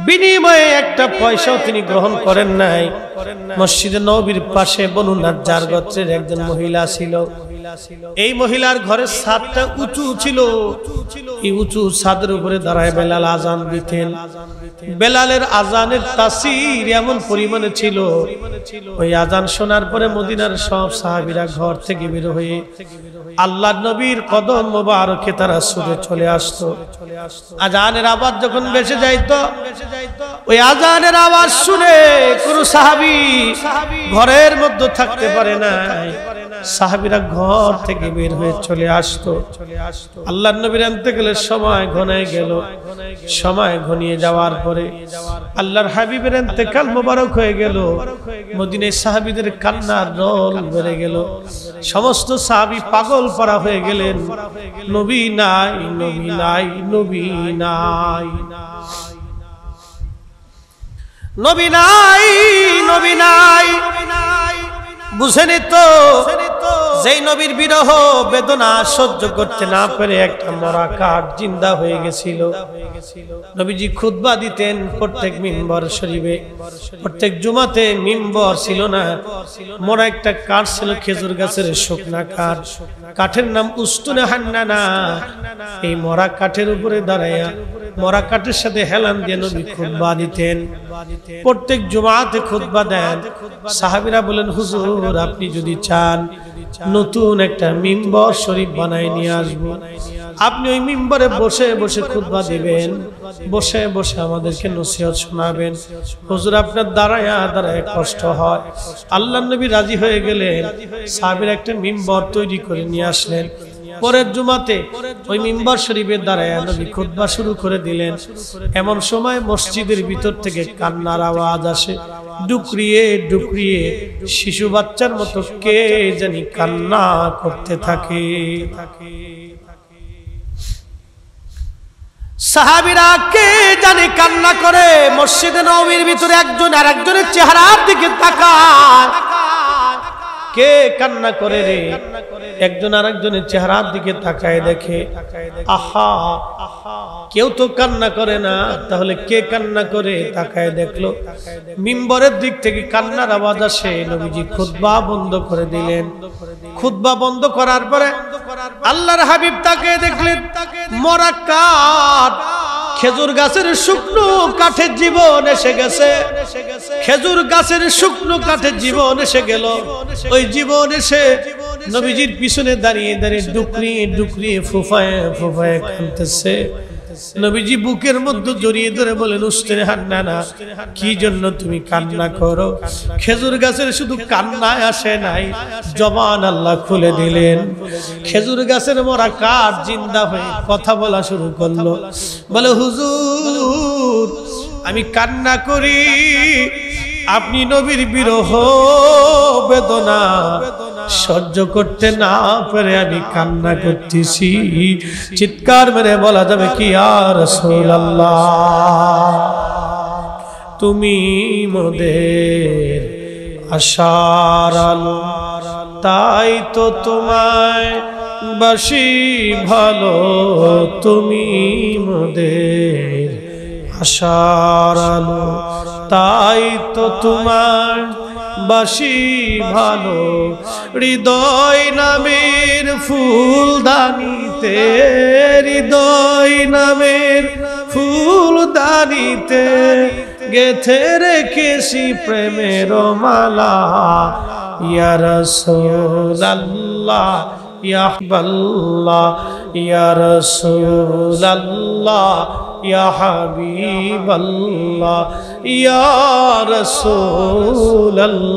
A: বিনিময়ে একটা পয়সাও তিনি গ্রহণ করেন নাই। মসজিদে নববীর পাশে বনু নাজ্জার গোত্রের একজন মহিলা ছিল। এই মহিলার ঘরের ছাদটা উঁচু ছিল। এই উঁচু ছাদের উপরে দাঁড়ায় বেলাল আযান দিতেন। বেলালের আযানের তাসির এমন পরিমাণে ছিল, ওই আযান শোনার পরে মদিনার সব সাহাবীরা ঘর থেকে বের হয়ে আল্লাহর নবীর কদম মোবারকে তারা ছুটে চলে আসতো। আযানের আওয়াজ যখন বেজে যাইতো, ওই আযানের আওয়াজ শুনে কোন সাহাবী ঘরের মধ্যে থাকতে পারে না। সাহাবীরা ঘর থেকে বের হয়ে চলে আসতো। আল্লাহর নবীর ইন্তেকালের সময় ঘনায় গেল। সময় ঘনিয়ে যাওয়ার পরে আল্লাহর হাবিবের ইন্তেকাল মোবারক হয়ে গেল। মদিনায় সাহাবীদের কান্নার রোল বেড়ে গেল। সমস্ত সাহাবী পাগল পারা হয়ে গেলেন, নবী নাই, নবী নাই, নবী নাই, নবী নাই, নবী নাই। বুঝেনি তো যেই নবীর বিরহ বেদনা সহ্য করতে না পেরে একটা মরা কাঠ জিন্দা হয়ে গেছিল। নবীজি খুতবা দিতেন প্রত্যেক মিম্বর শরীফে। প্রত্যেক জুমাতে মিম্বর ছিল না, মরা একটা কাঠ ছিল, খেজুর গাছের শুকনা কাঠ, কাঠের নাম উস্তুনে হান্নানা। এই মরা কাঠের উপরে দাঁড়াইয়া মরা কাঠের সাথে হেলান দিয়ে নবী খুতবা দিতেন। প্রত্যেক জুমাতে খুতবা দেন। সাহাবীরা বলেন, হুজুর আপনি যদি চান নতুন একটা মিম্বর শরীফ বানাই নিয়ে আসবো, আপনি ওই মিম্বরে বসে বসে খুতবা দিবেন, বসে বসে আমাদেরকে নসিহত শোনাবেন। হুজুর আপনার দাঁড়ায় দাঁড়ায় কষ্ট হয়। আল্লাহর নবী রাজি হয়ে গেলেন। সাহাবীরা একটা মিম্বর তৈরি করে নিয়ে আসলেন। পরের জুমাতে ওই মিম্বার শরীফের দাঁড়ায় নবী খুতবা শুরু করে দিলেন। এমন সময় মসজিদের ভিতর থেকে কান্নার আওয়াজ আসে, ডুকরিয়ে ডুকরিয়ে শিশু বাচ্চার মতো কে জানি কান্না করতে থাকে। সাহাবীরা কে জানি কান্না করে। মসজিদে নববীর ভিতরে একজন আর একজনের চেহারার দিকে তাকায়, কে কান্না করে রে? একজন আর একজনের চেহারার দিকে তাকায় দেখে, আহা কেউ তো কান্না করে না, তাহলে কে কান্না করে? তাকায় দেখলো মিম্বরের দিক থেকে কান্নার আওয়াজ আসে। নবীজি খুতবা বন্ধ করে দিলেন। খুতবা বন্ধ করার পরে আল্লাহর হাবিব তাকে দেখলেন মরা কাঠ, খেজুর গাছের শুকনো কাঠের জীবন এসে গেছে। খেজুর গাছের শুকনো কাঠের জীবন এসে গেল। ওই জীবন এসে নবীজির পিছনে দাঁড়িয়ে দাঁড়িয়ে ডুকরিয়ে ডুকরিয়ে ফুফায় ফুফায় কাঁদতেছে। নবীজি বুকের মধ্যে জড়িয়ে ধরে বলেন, উস্তাদে হান্নানা, কি জন্য তুমি কান্না করো? খেজুর গাছের শুধু কান্নায় আসে নাই, জবান আল্লাহ খুলে দিলেন। খেজুর গাছের মরা কাঠ জিন্দা হয়ে কথা বলা শুরু করলো। বলে, হুজুর আমি কান্না করি, আপনি নবীর বিরহ বেদনা সহ্য করতে না পারে আমি কান্না করতেছি। চিৎকার মেরে বলা যাবে কি, ইয়া রাসূলুল্লাহ তুমি মোদের আশার আলো, তাই তো তোমায় বাসি ভালো, তুমি মোদের আশার আলো, তাই তো তোমায় বাসি ভালো। হৃদয় নামের ফুলদানিতে, হৃদয় নামের ফুলদানিতে গেথে রেখেছি প্রেমের মালা। ইয়া রাসূলুল্লাহ ইয়া হাবিবাল্লাহ, ইয়া রাসূলুল্লাহ ইয়া হাবিবাল্লাহ, ইয়া রাসূলুল্লাহ।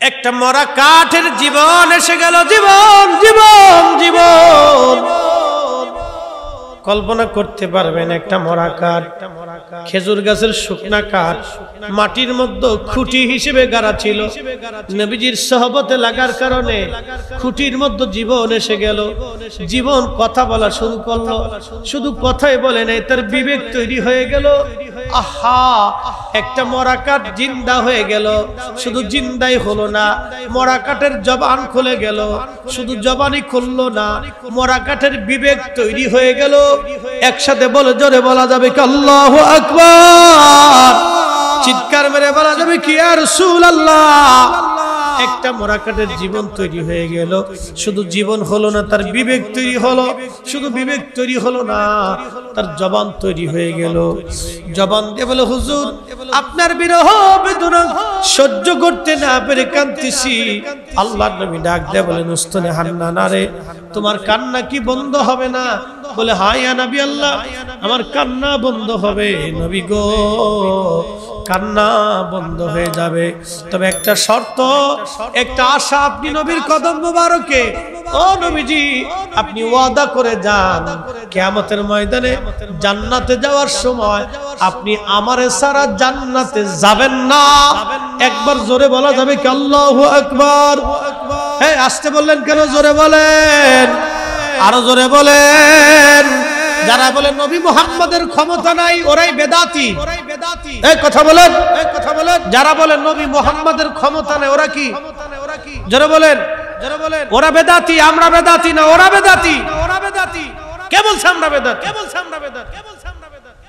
A: একটা মরা কাঠের জীবন এসে গেল। জীবন জীবন জীবন কল্পনা করতে পারবেন, একটা মরা কাঠ, খেজুর গাছের শুকনা কাঠ, মাটির মধ্যে খুঁটি হিসেবে গাড়া ছিল। নবীজির সোহবতে লাগার কারণে খুঁটির মধ্যে জীবন এসে গেল। জীবন কথা বলা শুরু করলো। শুধু কথাই বলে নাই, তার বিবেক তৈরি হয়ে গেল। আহা, একটা মরা কাঠ জিন্দা হয়ে গেল। শুধু জিন্দাই হলো না, মরা কাঠের জবান খুলে গেল। শুধু জবানই খুললো না, মরা কাঠের বিবেক তৈরি হয়ে গেল। একসাথে বলে জোরে বলা যাবে কি আল্লাহু আকবার? চিৎকার মেরে বলা যাবে কি ইয়া রাসূলুল্লাহ? একটা মরা কাঠের জীবন তৈরি হয়ে গেল। শুধু জীবন হলো না, তার বিবেক তৈরি হলো। শুধু বিবেক তৈরি হলো না, তার জবান তৈরি হয়ে গেল। জবান দিয়ে বলে, হুজুর আপনার বিরহ বেদনা সহ্য করতে না পেরে কাঁদতেছি। আল্লাহর নবী ডাক দিয়ে বলেন, উস্তাদে হান্নানা রে, তোমার কান্না কি বন্ধ হবে না? বলে, হ্যাঁ ইয়া নবী আল্লাহ, আমার কান্না বন্ধ হবে। নবী গো, কান্না বন্ধ হয়ে যাবে, তবে একটা শর্ত, একটা আশা আপনি নবীর কদম মোবারকে, ও নবীজি আপনি ওয়াদা করে যান, কিয়ামতের ময়দানে জান্নাতে যাওয়ার সময় আপনি আমারে ছাড়া জান্নাতে যাবেন না। একবার জোরে বলা যাবে কি আল্লাহু আকবার? এই আসতে বললেন কেন? জোরে বলেন, আরো জোরে বলেন। যারা বলেন নবী মুহাম্মদের ক্ষমতা নাই, ওরাই বেদাতি। এই কথা বলেন, এই কথা বলেন। যারা বলেন নবী মুহাম্মদের ক্ষমতা নাই, ওরা কি? জোরে বলেন, জোরে বলেন। ওরা বেদাতি, আমরা বেদাতি না, ওরা বেদাতি। ওরা বেদাতি। কে বলছে আমরা বেদাতি? কে বলছে আমরা বেদাতি? কে বলছে আমরা বেদাতি?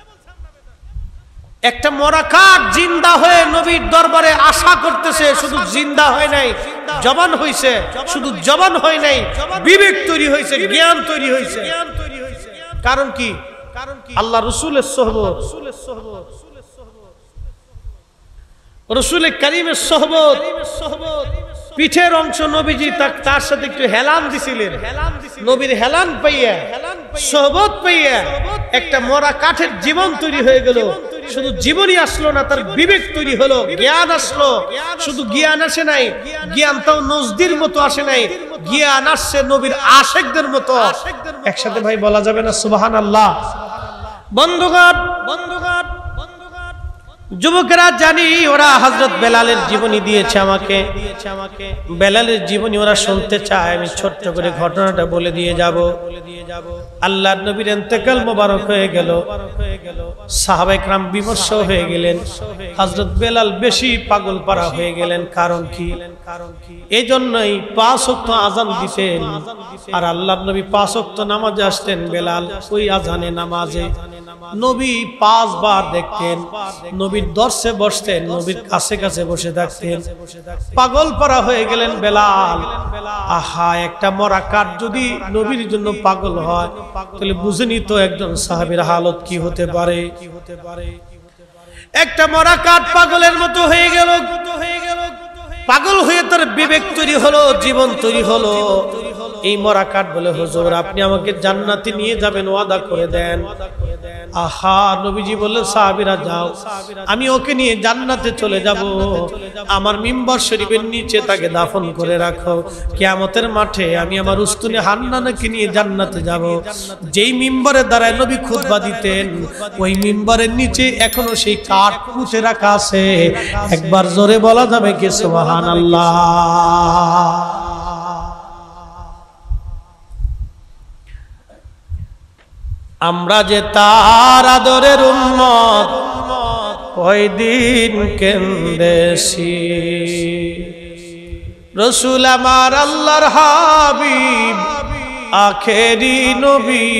A: একটা মরা কাঠ জিন্দা হয়ে নবীর দরবারে আশা করতেছে। শুধু জিন্দা হয় নাই, জবান হইছে। শুধু জবান হয় নাই, বিবেক তৈরি হয়েছে, জ্ঞান তৈরি হয়েছে। কারণ কি? আল্লাহ রসুলের সোহবত, রসুল কারীমের সোহবত, পিঠের অংশ নবীজি তার সাথে একটু হেলান দিছিলেন। নবীর হেলান পাইয়া, সোহবত পাইয়া একটা মরা কাঠের জীবন তৈরি হয়ে গেল। শুধু জীবনী আসলো না, তার বিবেক তৈরি হলো, জ্ঞান আসলো। শুধু জ্ঞান আসে নাই, জ্ঞানটাও নজদির মতো আসে নাই, জ্ঞান আসছে নবীর আশেকদের মতো। একসাথে ভাই বলা যাবে না সুবহানাল্লাহ? বন্ধুগণ, যুবকেরা জানি ওরা হযরত বেলালের জীবনী দিয়েছে আমাকে। বেলালের জীবনী ওরা শুনতে চায়। আমি ছোট্ট করে ঘটনাটা বলে দিয়ে যাব। আল্লাহর নবীর ইন্তেকাল মোবারক হয়ে গেল, সাহাবায়ে কেরাম বিমর্ষ হয়ে গেলেন, হযরত বেলাল বেশি পাগল পারা হয়ে গেলেন। কারণ কি? এই জন্যই 5 ওয়াক্ত আযান দিতেন, আর আল্লাহর নবী 5 ওয়াক্ত নামাজে আসতেন। বেলাল ওই আযানে নামাজে নবী 5 বার দেখতেন, নবীর দর্শে বসতেন, নবীর কাছে কাছে বসে থাকতেন। পাগল পারা হয়ে গেলেন বেলাল। আহা, একটা মরা কাঠ যদি নবীর জন্য পাগল হয়, তাহলে বুঝেনি তো একজন সাহাবীর হালত কি হতে পারে। একটা মরা কাঠ পাগলের মতো হয়ে গেল। পাগল হয়ে তার বিবেক তৈরি হলো, জীবন তৈরি হলো। এই মরা কাঠ বলে, হুজুর আপনি আমাকে জান্নাতে নিয়ে যাবেন, ওয়াদা করে দেন। আহা, নবীজি বললেন সাহাবীরা যাও, আমি ওকে নিয়ে জান্নাতে চলে যাব। আমার মিম্বর শরীফের নিচে তাকে দাফন করে রাখো। কিয়ামতের মাঠে আমি আমার উস্তুনে হান্নানকে নিয়ে জান্নাতে যাব। যেই মিম্বরের দ্বারায় নবী খুতবা দিতেন, ওই মিম্বরের নিচে এখনো সেই কাঠ পুঁতে রাখা আছে। একবার জোরে বলা যাবে কি সুবহানাল্লাহ? আমরা যে তার আদরের উম্মত, ওই দিন কেন্দেছি। রসুল আমার আল্লাহর হাবিব, আখেরি নবী।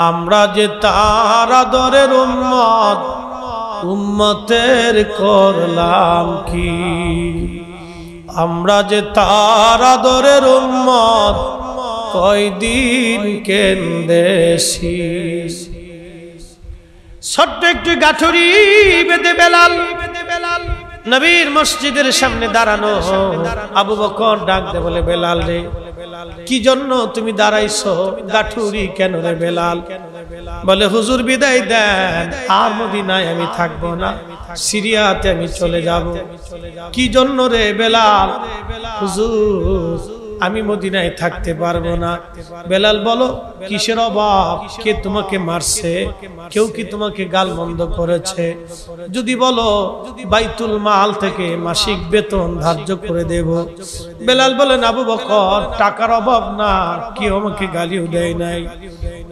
A: আমরা যে তার আদরের উম্মত, উম্মতের করলাম কি? আমরা যে তার আদরের উম্মত, কয়দিন কেন্দেছি। ছোট্ট একটু গাঠুরি বেঁধে বেলাল নবীর মসজিদের সামনে দাঁড়ানো। আবু বকর ডাক দে বলে, বেলাল রে, কি জন্য তুমি দাঁড়াইছো? গাঠুরি কেন রে বেলাল? বলে, হুজুর বিদায় দেন, আর মদিনায় আমি থাকবো না, সিরিয়াতে আমি চলে যাব। কি জন্য রে বেলাল? হুজুর আমি মদিনায় থাকতে পারবো না। বেলাল বলো, কিসের অভাব? কে তোমাকে মারছে? কেউ কি তোমাকে গালমন্দ করেছে? যদি বলো বাইতুল মাল থেকে মাসিক বেতন ধার্য করে দেব। বেলাল বলেন, আবু বকর টাকার অভাব না, কেউ আমাকে গালিও দেয় নাই,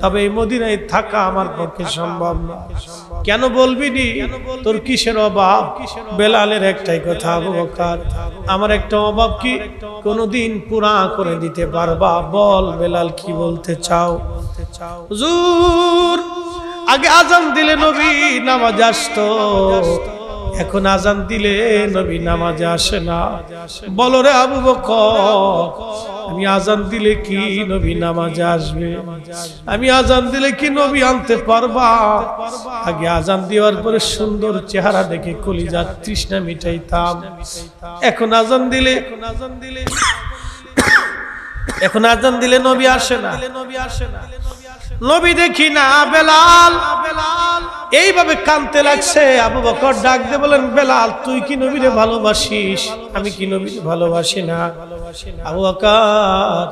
A: তবে এই মদিনায় থাকা আমার পক্ষে সম্ভব না। কেন বলবি নি? তোর কিসের অভাব? বেলালের একটাই কথা, আবু বকর আমার একটা অভাব কি কোনদিন পুরা করে দিতে পারবা? বল বেলাল কি বলতে চাও? হুজুর আগে আজান দিলে নবী নামাজ আসতো, এখন আজান দিলে নবী নামাজে আসে না। বলো রে আবু বকর, আমি আজান দিলে কি নবী নামাজে আসবে? আমি আজান দিলে কি নবী আনতে পারবা? আগে আজান দেওয়ার পরে সুন্দর চেহারা দেখে কলিজার তৃষ্ণা মিটাইতাম। এখন আজান দিলে নবী আসে না। নবী দেখি না। বেলাল এইভাবে কাঁদতে লাগছে। আবু বকর ডাক দিয়ে বলেন, বেলাল তুই কি নবীরে ভালোবাসিস? আমি কি নবীরে ভালোবাসি না? আবু বকর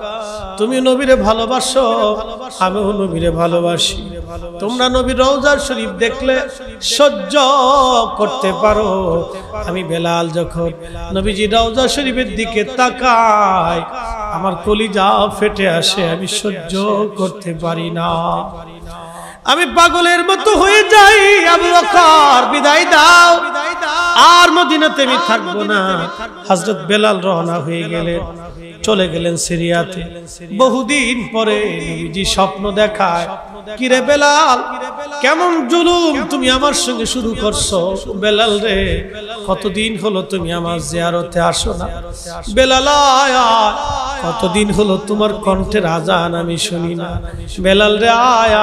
A: তুমি নবীরে ভালোবাসো, আমিও নবীরে ভালোবাসি। তোমরা নবীর রওজা শরীফ দেখলে সহ্য করতে পারো, আমি বেলাল যখন নবীজি রওজা শরীফের দিকে তাকাই আমার কলিজা ফেটে আসে, আমি সহ্য করতে পারি না, আমি পাগলের মতো হয়ে যাই। আবু বকর বিদায় দাও, আর মদিনাতে আমি থাকবো না। হযরত বেলাল রওনা হয়ে গেলেন, চলে গেলেন সিরিয়াতে। বহুদিন পরে নবীজি স্বপ্ন দেখায়, কিরে বেলাল কেমন জুলুম তুমি আমার সঙ্গে শুরু করছো? বেলাল রে কতদিন হলো তুমি আমার জিয়ারতে আসো না? বেলাল আয়, কতদিন হলো তোমার কণ্ঠের আজান আমি শুনি না। বেলাল রে আয়,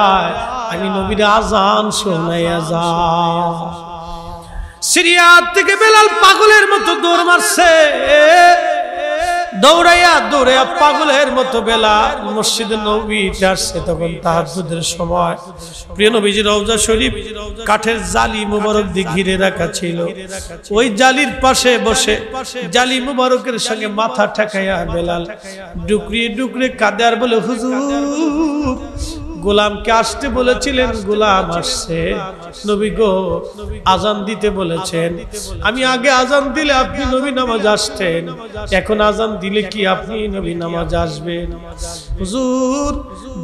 A: আমি নবীর আজান শোনাইয়া যাও। সিরিয়া থেকে বেলাল পাগলের মতো দৌড় মারছে। দৌড়াইয়া দৌড়াইয়া পাগলের মতো বেলাল মসজিদে নববীতে আসছে। তখন তাহাজ্জুদের সময়। প্রিয় নবীজির রওজা শরীফ কাঠের জালি মুবারক দিয়ে ঘিরে রাখা ছিল। ওই জালির পাশে বসে জালি মুবারকের সঙ্গে মাথা ঠেকাইয়া বেলাল ডুকরিয়ে ডুকরিয়ে কাঁদে আর বলে, হুজুর গোলামকে আসতে বলেছিলেন, গোলাম আসছে। নবী গো আজান দিতে বলেছেন, আমি আগে আজান দিলে আপনি নবী নামাজ আসতেন, এখন আজান দিলে কি আপনি নবী নামাজ আসবেন? হুজুর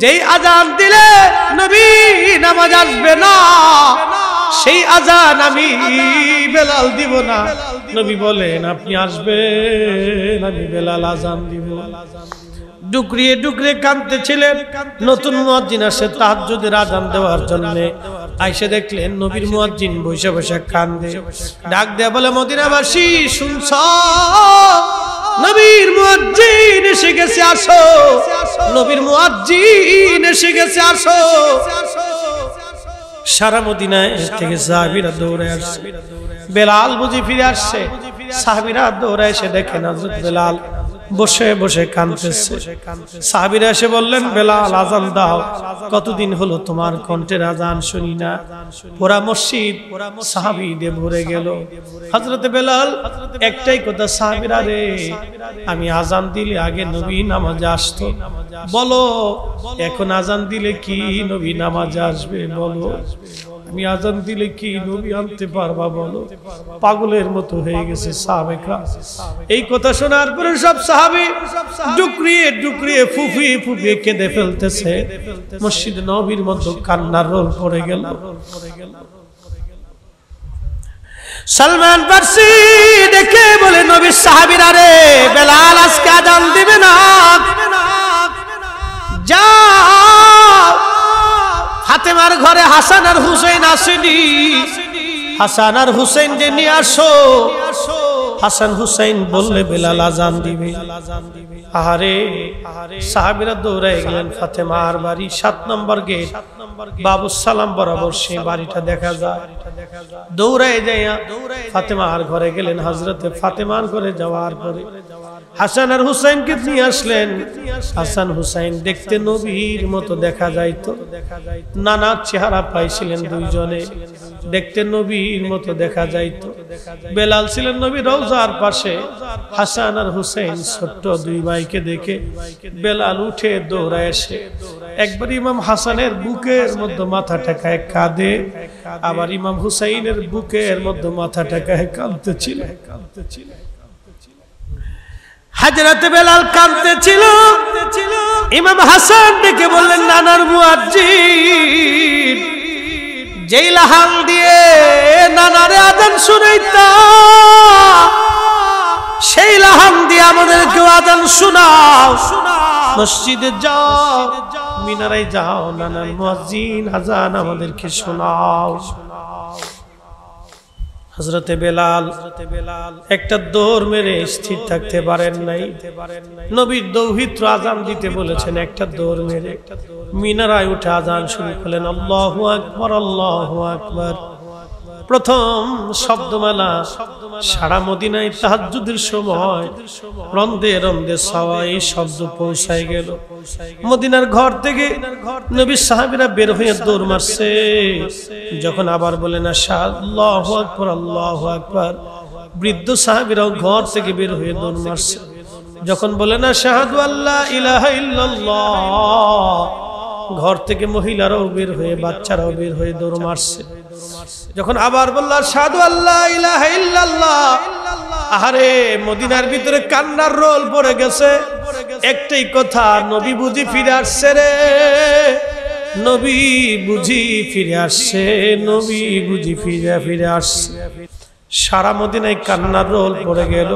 A: যেই আজান দিলে নবী নামাজ আসবে না সেই আজান আমি বেলাল দিব না। নবী বলেন আপনি আসবেন, আমি বেলাল আজান দিব। ডুকরিয়ে ডুকরিয়ে কাঁদতেছিলেন। নতুন মুয়াজ্জিন আসে তাহাজ্জুদের আজান দেওয়ার জন্য। আইসে দেখলেন নবীর মুয়াজ্জিন বসে বসে কান্দে। ডাক দেয়া বলে, মদিনাবাসী শুনছ, নবীর মুয়াজ্জিন এসে গেছে, আসো। নবীর মুয়াজ্জিন এসে গেছে, আসো। সারা মদিনায় থেকে সাহাবীরা দৌড়ে আসছে। বেলাল বুঝি ফিরে আসছে। সাহাবীরা দৌড়ে এসে দেখেন হযরত বেলাল বসে বসে কাঁদতেছে। সাহাবীরা এসে বললেন, বেলাল আজান দাও, কতদিন হলো তোমার কণ্ঠের আজান শুনি না। পুরা মসজিদ সাহাবীদের ভরে গেল। হযরত বেলাল একটাই কথা, সাহাবীরা রে আমি আজান দিলে আগে নবী নামাজে আসতো, বলো এখন আজান দিলে কি নবী নামাজে আসবে? বলো আমি আজান দিলে কি নবী আনতে পারবা? বলো। পাগলের মতো হয়ে গেছে সাহাবেরা। এই কথা শোনার পরে সব সাহাবী ডুকরিয়ে ডুকরিয়ে ফুফিয়ে ফুফিয়ে কেঁদে ফেলতেছে। মসজিদ নববীর মধ্যে কান্নার রোল পড়ে গেল। সালমান ফারসি দেখে বলে, নবীর সাহাবীরা রে বেলাল আজকে আজান দিবে না, যাও ফাতেমার ঘরে হাসান আর হুসাইন আসেনি, হাসান আর হুসাইন যে নিয়ে আসো। হাসান হুসাইন বললে বেলাল আজান দিবে। আহারে সাহাবীরা দৌড়ায় গেলেন ফাতেমার বাড়ি, 7 নম্বর গেট, বাবু সালাম বরাবর সে বাড়িটা দেখা যায়। দৌড়ায় যাইয়া ফাতেমার ঘরে গেলেন। হযরতে ফাতেমার ঘরে যাওয়ার পরে হাসান আর হুসাইনকে নিয়ে আসলেন। হাসান হুসাইন দেখতে নবীর মতো দেখা যাইতো, নানা চেহারা পাইছিলেন দুইজনে, দেখতে নবীর মতো দেখা যাইতো। বেলাল ছিলেন নবীর রওজার পাশে। হাসান আর হুসাইন ছোট্ট দুই ভাইকে দেখে বেলাল উঠে দৌড়ায় এসে একবার ইমাম হাসানের বুকের মধ্যে মাথা ঠেকায় কাঁদে, আবার ইমাম হুসাইনের বুকের মধ্যে মাথা ঠেকায় কাঁদতেছিল। হযরত বেলাল কাঁদতেছিল। ইমাম হাসান ডেকে বললেন, নানার মুয়াজ্জিন যেই লাহান দিয়ে নানারে আজান শুনাইতা, সেই লাহান দিয়ে আমাদেরকে আজান শোনাও। মসজিদে যাও, মিনারে যাও, নানার মুয়াজ্জিন আজান আমাদেরকে শোনাও। হযরতে বেলাল একটা দৌড় মেরে স্থির থাকতে পারেন নাই। নবীর দৌহিত্র আজান দিতে বলেছেন, একটা দৌড় মেরে মিনারায় উঠে আজান শুরু করলেন, আল্লাহু আকবার, আল্লাহু আকবার। প্রথম শব্দমালা সারা মদিনায় তাহাজ্জুদের সময় রন্দে রন্দে সওয়াই শব্দ পৌঁছায় গেল। মদিনার ঘর থেকে নবীর সাহাবীরা বের হয়ে দৌড় মারছে। যখন আবার বলেন আল্লাহু আকবার, আল্লাহু আকবার, বৃদ্ধ সাহাবীরাও ঘর থেকে বের হয়ে দৌড় মারছে। যখন বলেন আশহাদু আল্লা ইলাহা ইল্লাল্লাহ, ঘর থেকে মহিলারাও বের হয়ে, বাচ্চারাও বের হয়ে দৌড় মারছে। যখন আবার বলল আশহাদু আল্লা ইলাহা ইল্লাল্লাহ, আহারে মদিনার ভিতরে কান্নার রোল পড়ে গেছে। একটাই কথা, নবী বুঝি ফিরে আসছে রে, নবী বুঝি ফিরে আসছে, নবী বুঝি ফিরে আসছে। সারা মদিনায় কান্নার রোল পড়ে গেল।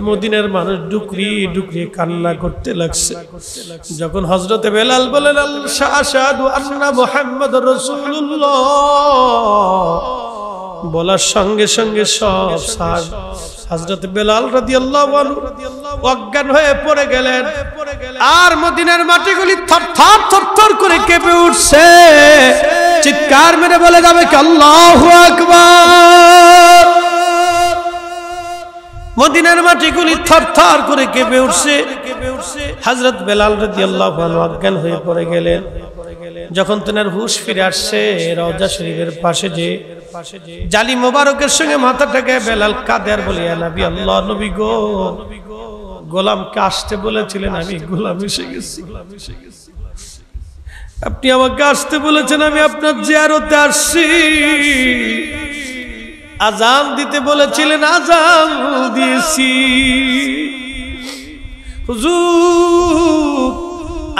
A: মদিনার মানুষ ডুকরি ডুকরি কান্না করতে লাগছে। যখন হযরতে বেলাল বলেন আশহাদু আন্না মুহাম্মাদুর রাসূলুল্লাহ, বলার সঙ্গে সঙ্গে সব সাহাবী হযরতে বেলাল রাদিয়াল্লাহু আনহু অজ্ঞান হয়ে পড়ে গেলেন। আর মদিনার মাটিগুলি থরথর থরথর করে কেঁপে উঠছে। চিৎকার মেরে বলে যাবে কি আল্লাহু আকবার। মদিনার মাটিগুলি থরথর করে কেঁপে উঠছে। হযরত বেলাল রাদিয়াল্লাহু আনহু অজ্ঞান হয়ে পড়ে গেলেন। যখন তেনার হুঁশ ফিরে আসছে, রওজা শরীফের পাশে যে জালি মোবারকের সঙ্গে মাথাটাকে বেলাল কাঁদে আর বলে, ইয়া নবী আল্লাহ, নবী গো, গোলামকে আসতে বলেছিলেন, আমি গোলাম এসে গেছি। আপনি আমাকে আসতে বলেছেন, আমি আপনার জিয়ারতে আসছি। আজান দিতে বলেছিলেন, আজান দিয়েছি। হুজুর,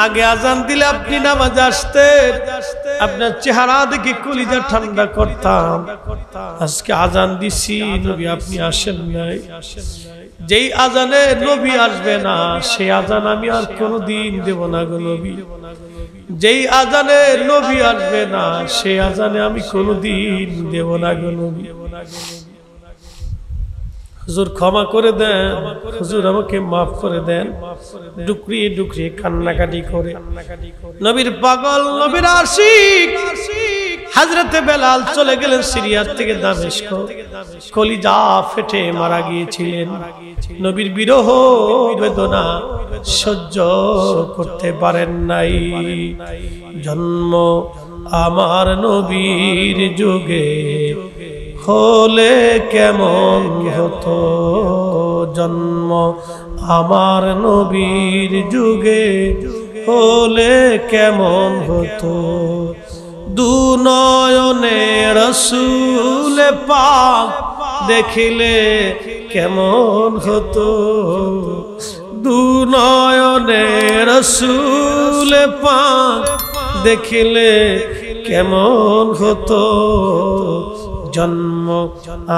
A: আগে আজান দিলে আপনি নামাজে আসতেন, আপনার চেহারা দেখে কলিজা ঠান্ডা করতাম। আজকে আজান দিছি, নবী আপনি আসেন নাই। যেই আজানে নবী আসবে না, সেই আজান আমি আর কোনোদিন দেব না গো নবী। যেই আজানে নবী আসবে না, সেই আজানে আমি কোনোদিন দেব না গো নবী। হুজুর ক্ষমা করে দেন, হুজুর আমাকে মাফ করে দেন। ডুকরিয়ে ডুকরিয়ে কান্নাকাটি করে নবীর পাগল, নবীর আশিক হযরতে বেলাল চলে গেলেন সিরিয়ার থেকে দামেস্ক। কলিজা ফেটে মারা গিয়েছিলেন। নবীর বিরহ বেদনা সহ্য করতে পারেন নাই। জন্ম আমার নবীর যুগে হলে কেমন হতো, জন্ম আমার নবীর যুগে হলে কেমন হতো। দু নয়নে রাসূল পাক দেখিলে কেমন হতো, দু নয়নে রাসূল পাক দেখিলে কেমন হতো। জন্ম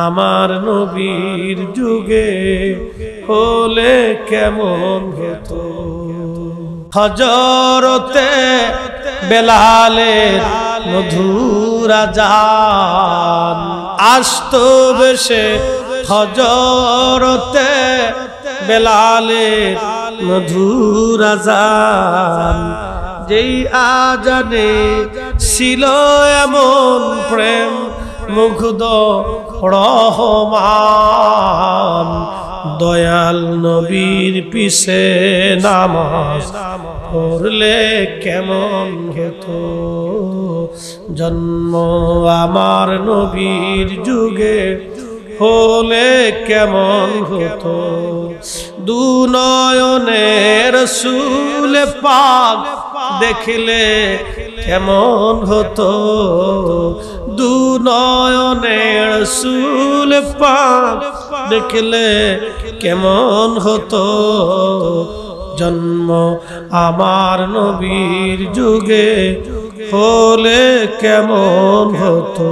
A: আমার নবীর যুগে হলে কেমন হতো। হযরতে বেলালের মধুর আযান আসতো বেশে, হযরতে বেলালের মধুর আযান। যেই আজানে ছিল এমন প্রেম মুগ্ধ রহমান, দয়াল নবীর পিছে নামাজ পড়লে কেমন হতো। জন্ম আমার নবীর যুগে হলে কেমন হতো। দু নয়নে রাসূল পাক দেখিলে কেমন হতো, দু নয়নে রাসূল পাক দেখলে কেমন হতো। জন্ম আমার নবীর যুগে হলে কেমন হতো।